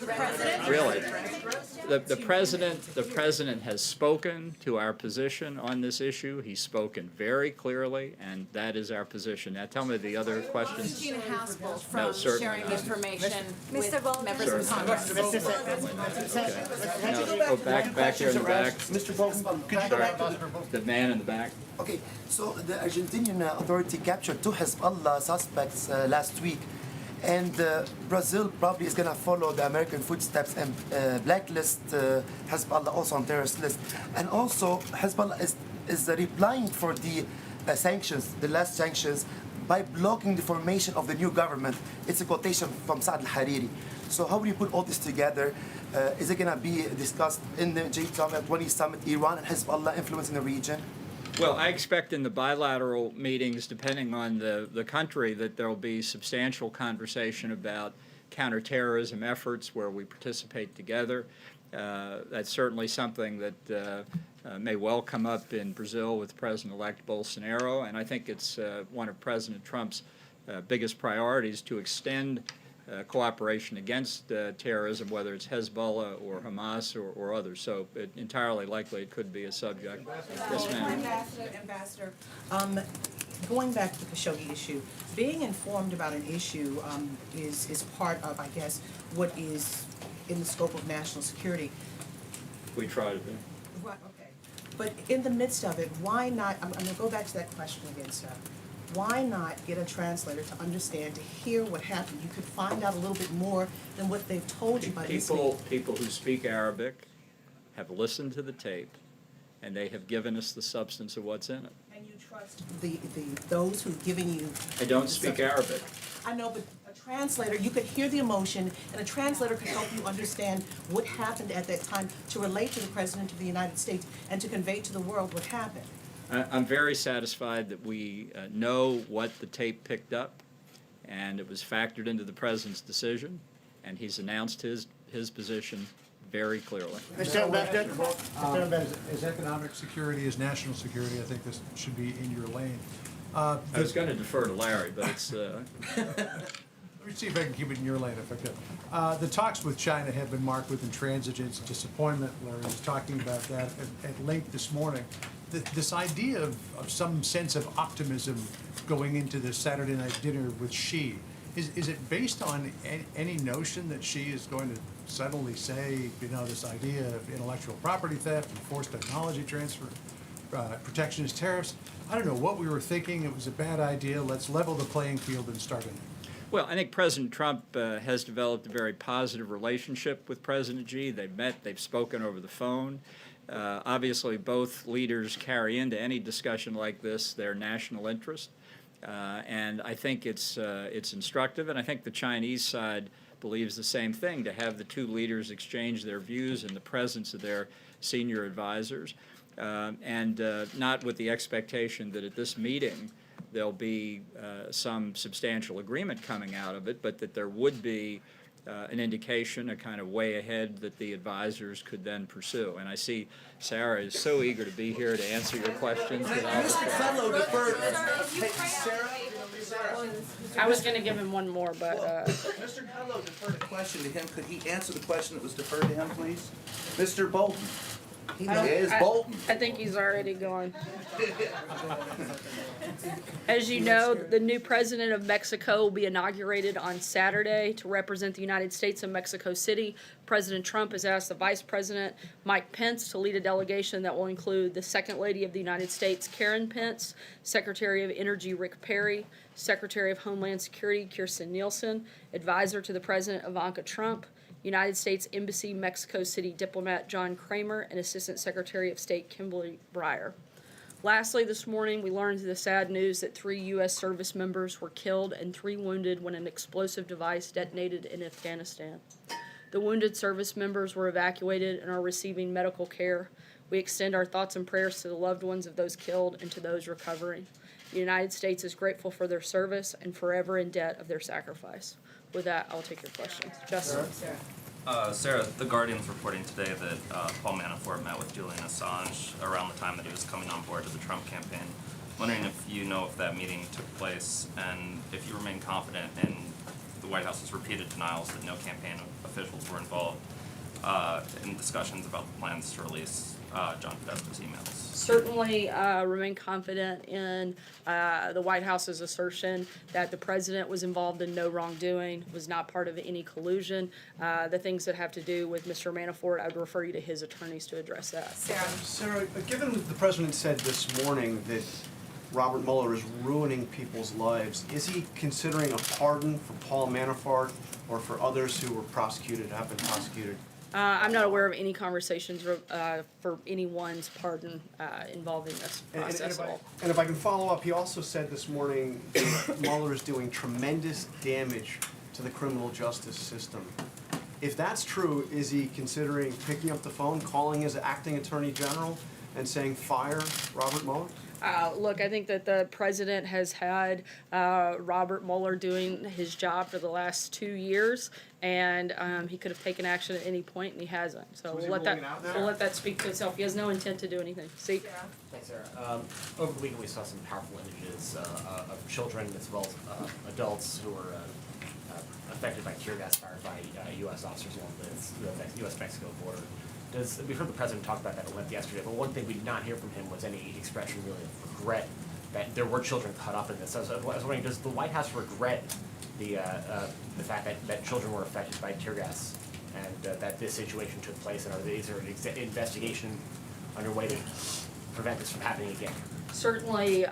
The president? Really? The president has spoken to our position on this issue. He's spoken very clearly, and that is our position. Now, tell me the other questions. Gina Haspel No, from certainly sharing not. information with members Certainly. of Congress. No, go back here in the back. Mr. Bolton, could you go back? The man in the back. Okay, so the Argentinian authority captured two Hezbollah suspects last week, and Brazil probably is going to follow the American footsteps and blacklist Hezbollah also on terrorist list. And also, Hezbollah is replying for the sanctions, the last sanctions, by blocking the formation of the new government. It's a quotation from Saad al-Hariri. So how will you put all this together? Is it going to be discussed in the G20 summit, Iran and Hezbollah influence in the region? Well, I expect in the bilateral meetings, depending on the country, that there will be substantial conversation about counterterrorism efforts where we participate together. That's certainly something that may well come up in Brazil with President-elect Bolsonaro, and I think it's one of President Trump's biggest priorities to extend cooperation against terrorism, whether it's Hezbollah or Hamas or others. So entirely likely it could be a subject. Yes, ma'am. Ambassador, going back to the Khashoggi issue, being informed about an issue is part of, I guess, what is in the scope of national security. We try to be. Right, okay. But in the midst of it, why not, I'm going to go back to that question again, sir. Why not get a translator to understand, to hear what happened? You could find out a little bit more than what they've told you by listening. People who speak Arabic have listened to the tape, and they have given us the substance of what's in it. And you trust those who've given you... I don't speak Arabic. I know, but a translator, you could hear the emotion, and a translator could help you understand what happened at that time to relate to the President of the United States and to convey to the world what happened. I'm very satisfied that we know what the tape picked up, and it was factored into the President's decision, and he's announced his position very clearly. Mr. Ambassador, as economic security, as national security, I think this should be in your lane. I was going to defer to Larry, but it's... Let me see if I can keep it in your lane if I could. The talks with China have been marked with intransigence, disappointment. Larry was talking about that at length this morning. This idea of some sense of optimism going into this Saturday night dinner with Xi, is it based on any notion that Xi is going to suddenly say, you know, this idea of intellectual property theft and forced technology transfer, protectionist tariffs? I don't know what we were thinking. It was a bad idea. Let's level the playing field and start anew. Well, I think President Trump has developed a very positive relationship with President Xi. They've met, they've spoken over the phone. Obviously, both leaders carry into any discussion like this their national interest, and I think it's instructive, and I think the Chinese side believes the same thing, to have the two leaders exchange their views in the presence of their senior advisors. and not with the expectation that at this meeting there'll be some substantial agreement coming out of it, but that there would be an indication, a kind of way ahead that the advisors could then pursue. And I see Sarah is so eager to be here to answer your questions. Mr. Kudlow deferred. I was gonna give him one more, but, Mr. Kudlow deferred a question to him. Could he answer the question that was deferred to him, please? Mr. Bolton. He is Bolton. I think he's already gone. As you know, the new president of Mexico will be inaugurated on Saturday to represent the United States in Mexico City. President Trump has asked the Vice President, Mike Pence, to lead a delegation that will include the Second Lady of the United States, Karen Pence, Secretary of Energy, Rick Perry, Secretary of Homeland Security, Kirstjen Nielsen, Advisor to the President, Ivanka Trump, United States Embassy, Mexico City diplomat John Kramer, and Assistant Secretary of State Kimberly Breyer. Lastly, this morning, we learned the sad news that 3 U.S. service members were killed and 3 wounded when an explosive device detonated in Afghanistan. The wounded service members were evacuated and are receiving medical care. We extend our thoughts and prayers to the loved ones of those killed and to those recovering. The United States is grateful for their service and forever in debt of their sacrifice. With that, I'll take your questions. Justin. Sarah, The Guardian's reporting today that Paul Manafort met with Julian Assange around the time that he was coming on board to the Trump campaign. Wondering if you know if that meeting took place and if you remain confident in the White House's repeated denials that no campaign officials were involved in discussions about the plans to release John Podesta's emails. Certainly remain confident in the White House's assertion that the president was involved in no wrongdoing, was not part of any collusion. The things that have to do with Mr. Manafort, I would refer you to his attorneys to address that. Sarah, given that the president said this morning that Robert Mueller is ruining people's lives, is he considering a pardon for Paul Manafort or for others who were prosecuted, have been prosecuted? I'm not aware of any conversations for anyone's pardon involving this process at all. And if I can follow up, he also said this morning that Mueller is doing tremendous damage to the criminal justice system. If that's true, is he considering picking up the phone, calling his acting attorney general, and saying, fire Robert Mueller? Look, I think that the president has had Robert Mueller doing his job for the last 2 years, and he could have taken action at any point, and he hasn't. So we'll let that speak to itself. He has no intent to do anything. See? Thanks, Sarah. Over the weekend, we saw some powerful images of children as well as adults who were affected by tear gas fired by U.S. officers along the U.S.-Mexico border. We've heard the president talk about that at length yesterday, but one thing we did not hear from him was any expression really of regret that there were children caught up in this. So I was wondering, does the White House regret the fact that children were affected by tear gas and that this situation took place, and is there an investigation underway to prevent this from happening again? Certainly,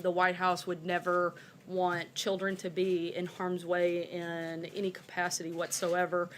the White House would never want children to be in harm's way in any capacity whatsoever.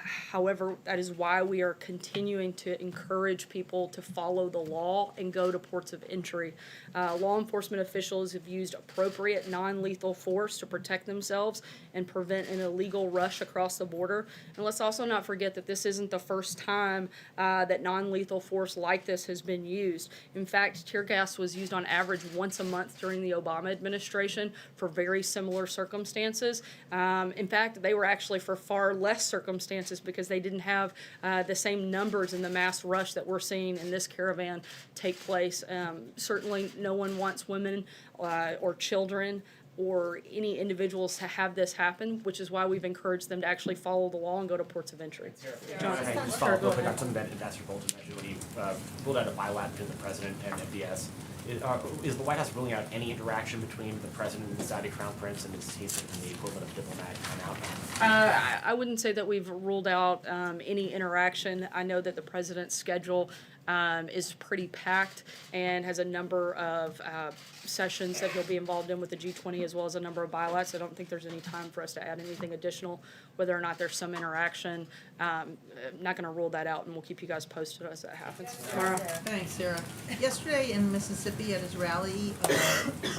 However, that is why we are continuing to encourage people to follow the law and go to ports of entry. Law enforcement officials have used appropriate non-lethal force to protect themselves and prevent an illegal rush across the border. And let's also not forget that this isn't the first time that non-lethal force like this has been used. In fact, tear gas was used on average once a month during the Obama administration for very similar circumstances. In fact, they were actually for far less circumstances because they didn't have the same numbers in the mass rush that we're seeing in this caravan take place. Certainly no one wants women or children or any individuals to have this happen, which is why we've encouraged them to actually follow the law and go to ports of entry. John, can I just follow up real quick on something that Ambassador Bolton mentioned when he ruled out a bilateral between the president and MBS. Is the White House ruling out any interaction between the president and the Saudi crown prince, and is he the equivalent of diplomatic timeout? I wouldn't say that we've ruled out any interaction. I know that the president's schedule is pretty packed and has a number of sessions that he'll be involved in with the G20 as well as a number of bilaterals. I don't think there's any time for us to add anything additional, whether or not there's some interaction. I'm not going to rule that out, and we'll keep you guys posted as that happens. Tomorrow. Thanks, Sarah. Yesterday in Mississippi, Mississippi at his rally,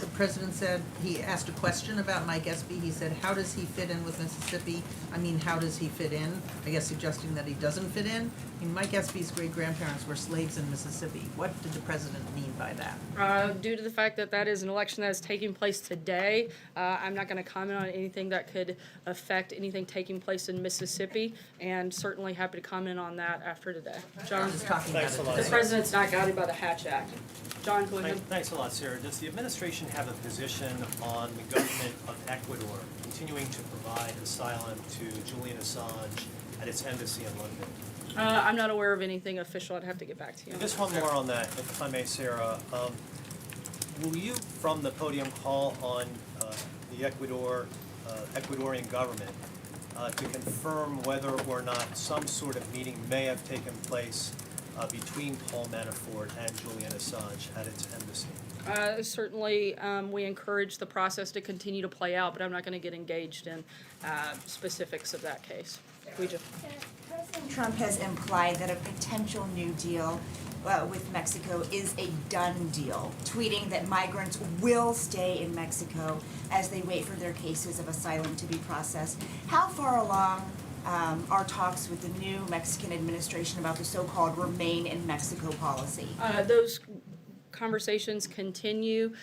the president said, he asked a question about Mike Espy. He said, how does he fit in with Mississippi? I mean, how does he fit in? I guess suggesting that he doesn't fit in. I mean, Mike Espy's great-grandparents were slaves in Mississippi. What did the president mean by that? Due to the fact that that is an election that is taking place today, I'm not going to comment on anything that could affect anything taking place in Mississippi, and certainly happy to comment on that after today. John? Thanks a lot. The president's not guided by the Hatch Act. John, go ahead. Thanks a lot, Sarah. Does the administration have a position on the government of Ecuador continuing to provide asylum to Julian Assange at its embassy in London? I'm not aware of anything official. I'd have to get back to you. Just one more on that, if I may, Sarah. Will you, from the podium, call on the Ecuadorian government to confirm whether or not some sort of meeting may have taken place between Paul Manafort and Julian Assange at its embassy? Certainly, we encourage the process to continue to play out, but I'm not going to get engaged in specifics of that case. We just. President Trump has implied that a potential new deal with Mexico is a done deal, tweeting that migrants will stay in Mexico as they wait for their cases of asylum to be processed. How far along are talks with the new Mexican administration about the so-called Remain in Mexico policy? Those conversations continue.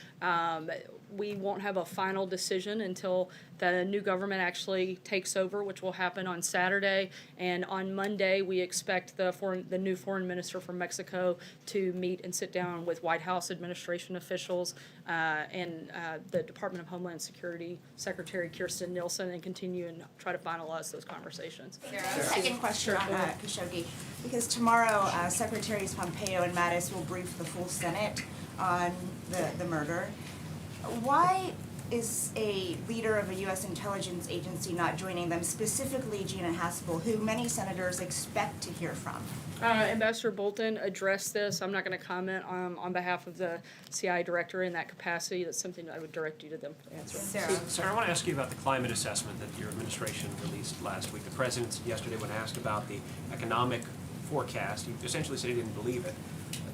We won't have a final decision until the new government actually takes over, which will happen on Saturday. And on Monday, we expect the new foreign minister from Mexico to meet and sit down with White House administration officials and the Department of Homeland Security Secretary Kirstjen Nielsen and continue and try to finalize those conversations. Second question on Khashoggi, because tomorrow Secretaries Pompeo and Mattis will brief the full Senate on the murder. Why is a leader of a U.S. intelligence agency not joining them, specifically Gina Haspel, who many senators expect to hear from? Ambassador Bolton addressed this. I'm not going to comment on behalf of the CIA director in that capacity. That's something I would direct you to them to answer. Sarah, I want to ask you about the climate assessment that your administration released last week. The president yesterday, when asked about the economic forecast, he essentially said he didn't believe it.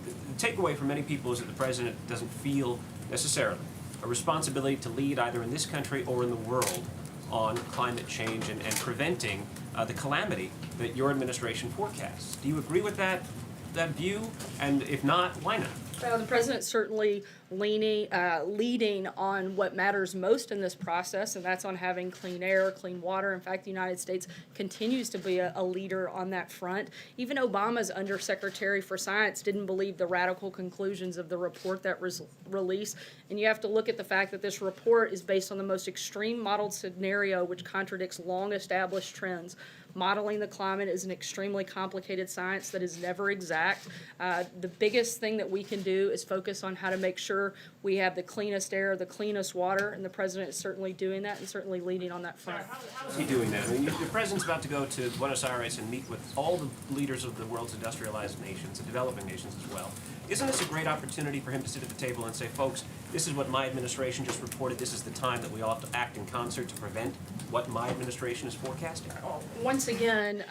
The takeaway for many people is that the president doesn't feel necessarily a responsibility to lead either in this country or in the world on climate change and preventing the calamity that your administration forecasts. Do you agree with that view? And if not, why not? The president's certainly leading on what matters most in this process, and that's on having clean air, clean water. In fact, the United States continues to be a leader on that front. Even Obama's Undersecretary for Science didn't believe the radical conclusions of the report that was released. And you have to look at the fact that this report is based on the most extreme modeled scenario, which contradicts long-established trends. Modeling the climate is an extremely complicated science that is never exact. The biggest thing that we can do is focus on how to make sure we have the cleanest air, the cleanest water, and the president is certainly doing that and certainly leading on that front. How is he doing that? I mean, the president's about to go to Buenos Aires and meet with all the leaders of the world's industrialized nations, and developing nations as well. Isn't this a great opportunity for him to sit at the table and say, folks, this is what my administration just reported. This is the time that we all have to act in concert to prevent what my administration is forecasting? Once again,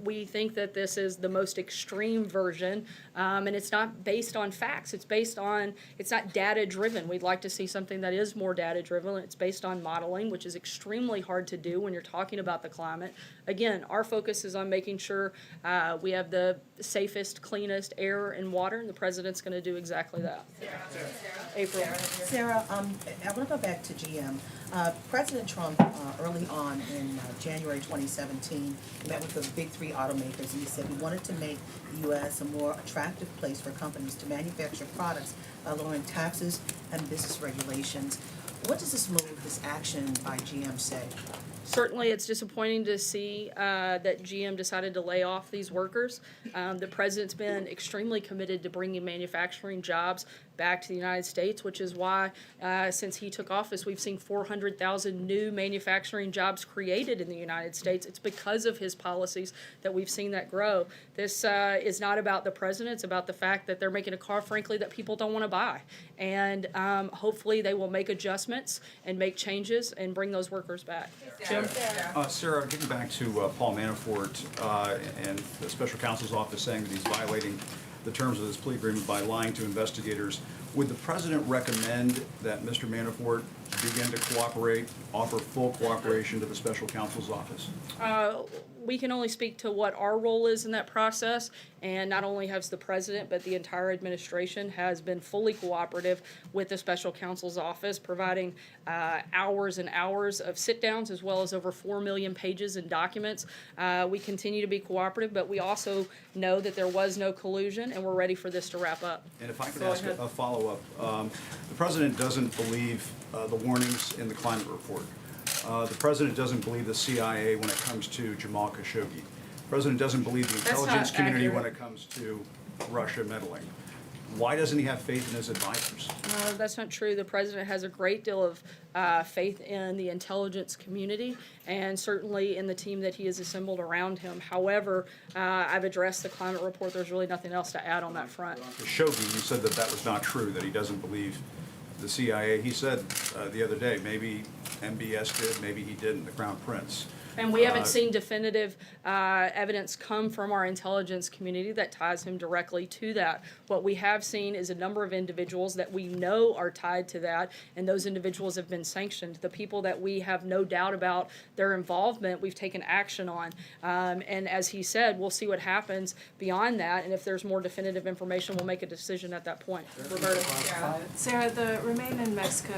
we think that this is the most extreme version, and it's not based on facts. It's not data-driven. We'd like to see something that is more data-driven. It's based on modeling, which is extremely hard to do when you're talking about the climate. Again, our focus is on making sure we have the safest, cleanest air and water, and the president's going to do exactly that. April. Sarah, I want to go back to GM. President Trump, early on in January 2017, met with the big three automakers, and he said he wanted to make the U.S. a more attractive place for companies to manufacture products, lowering taxes and business regulations. What does this move, this action by GM say? Certainly, it's disappointing to see that GM decided to lay off these workers. The president's been extremely committed to bringing manufacturing jobs back to the United States, which is why since he took office, we've seen 400,000 new manufacturing jobs created in the United States. It's because of his policies that we've seen that grow. This is not about the president. It's about the fact that they're making a car, frankly, that people don't want to buy. And hopefully they will make adjustments and make changes and bring those workers back. Jim? Sarah, getting back to Paul Manafort and the special counsel's office saying that he's violating the terms of this plea agreement by lying to investigators. Would the president recommend that Mr. Manafort begin to cooperate, offer full cooperation to the special counsel's office? We can only speak to what our role is in that process, and not only has the president, but the entire administration has been fully cooperative with the special counsel's office, providing hours and hours of sit-downs, as well as over 4 million pages in documents. We continue to be cooperative, but we also know that there was no collusion, and we're ready for this to wrap up. And if I could ask a follow-up, the president doesn't believe the warnings in the climate report. The president doesn't believe the CIA when it comes to Jamal Khashoggi. The president doesn't believe the intelligence community when it comes to Russia meddling. Why doesn't he have faith in his advisors? That's not true. The president has a great deal of faith in the intelligence community and certainly in the team that he has assembled around him. However, I've addressed the climate report. There's really nothing else to add on that front. Khashoggi, you said that was not true, that he doesn't believe the CIA. He said the other day, maybe MBS did, maybe he didn't, the Crown Prince. And we haven't seen definitive evidence come from our intelligence community that ties him directly to that. What we have seen is a number of individuals that we know are tied to that, and those individuals have been sanctioned. The people that we have no doubt about their involvement, we've taken action on. And as he said, we'll see what happens beyond that, and if there's more definitive information, we'll make a decision at that point. Roberta. Sarah, the Remain in Mexico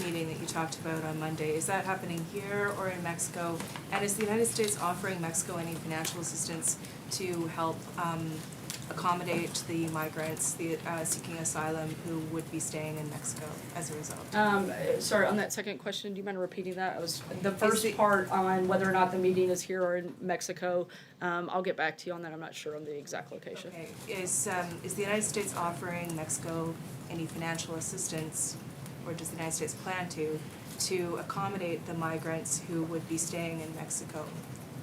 meeting that you talked about on Monday, is that happening here or in Mexico? And is the United States offering Mexico any financial assistance to help accommodate the migrants seeking asylum who would be staying in Mexico as a result? Sorry, on that second question, do you mind repeating that? It was the first part on whether or not the meeting is here or in Mexico. I'll get back to you on that. I'm not sure on the exact location. Okay. Is the United States offering Mexico any financial assistance, or does the United States plan to accommodate the migrants who would be staying in Mexico?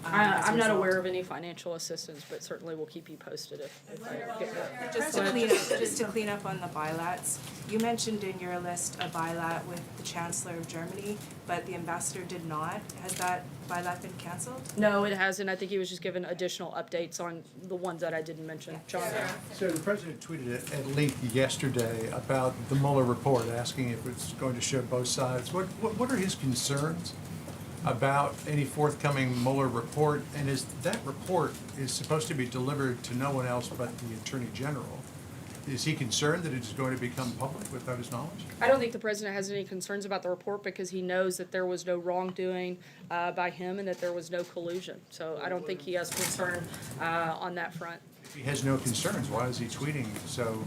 I'm not aware of any financial assistance, but certainly we'll keep you posted if I get that. Just to clean up on the bilats, you mentioned in your list a bilat with the Chancellor of Germany, but the ambassador did not. Has that bilat been canceled? No, it hasn't. I think he was just given additional updates on the ones that I didn't mention. John? So the president tweeted at length yesterday about the Mueller report, asking if it's going to show both sides. What are his concerns about any forthcoming Mueller report? And is that report is supposed to be delivered to no one else but the Attorney General? Is he concerned that it's going to become public without his knowledge? I don't think the president has any concerns about the report because he knows that there was no wrongdoing by him and that there was no collusion. So I don't think he has concern on that front. If he has no concerns, why is he tweeting so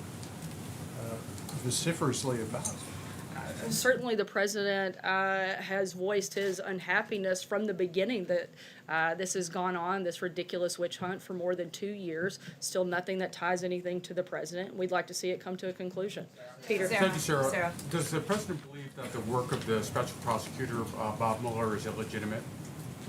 vociferously about it? Certainly the president has voiced his unhappiness from the beginning that this has gone on, this ridiculous witch hunt for more than 2 years. Still nothing that ties anything to the president. We'd like to see it come to a conclusion. Peter. Thank you, Sarah. Does the president believe that the work of the special prosecutor, Bob Mueller, is illegitimate?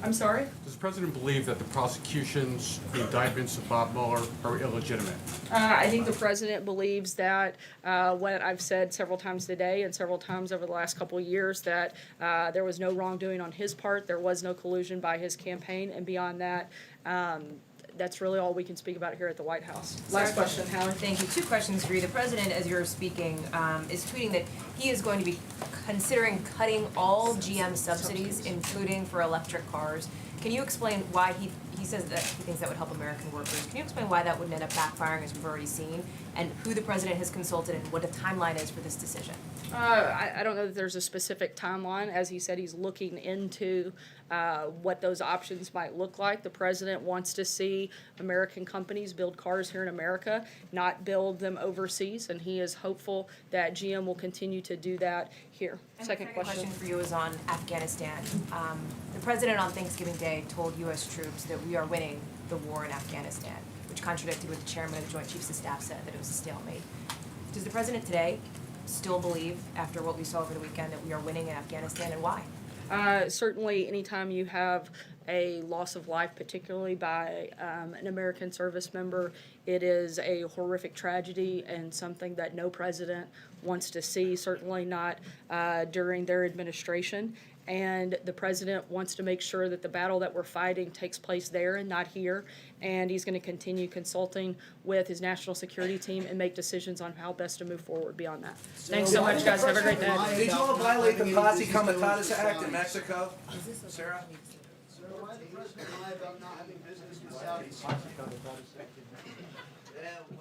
I'm sorry? Does the president believe that the prosecutions, the indictments of Bob Mueller are illegitimate? I think the president believes that what I've said several times today and several times over the last couple of years, that there was no wrongdoing on his part, there was no collusion by his campaign, and beyond that, that's really all we can speak about here at the White House. Last question, Howard. Thank you. 2 questions for you. The president, as you're speaking, is tweeting that he is going to be considering cutting all GM subsidies, including for electric cars. Can you explain why he says that he thinks that would help American workers? Can you explain why that would end up backfiring, as we've already seen, and who the president has consulted and what the timeline is for this decision? I don't know that there's a specific timeline. As he said, he's looking into what those options might look like. The president wants to see American companies build cars here in America, not build them overseas, and he is hopeful that GM will continue to do that here. And Second the question for you is on Afghanistan. The president on Thanksgiving Day told U.S. troops that we are winning the war in Afghanistan, which contradicted what the chairman of the Joint Chiefs of Staff said, that it was a stalemate. Does the president today still believe, after what we saw over the weekend, that we are winning in Afghanistan, and why? Certainly, anytime you have a loss of life, particularly by an American service member, it is a horrific tragedy and something that no president wants to see, certainly not during their administration. and the president wants to make sure that the battle that we're fighting takes place there and not here. And he's going to continue consulting with his national security team and make decisions on how best to move forward beyond that. Thanks so much, guys. Have a great day. Did you all violate the Posse Comitatus Act in Mexico? Sarah? Why the president lie about not having business with Saudis? Yeah.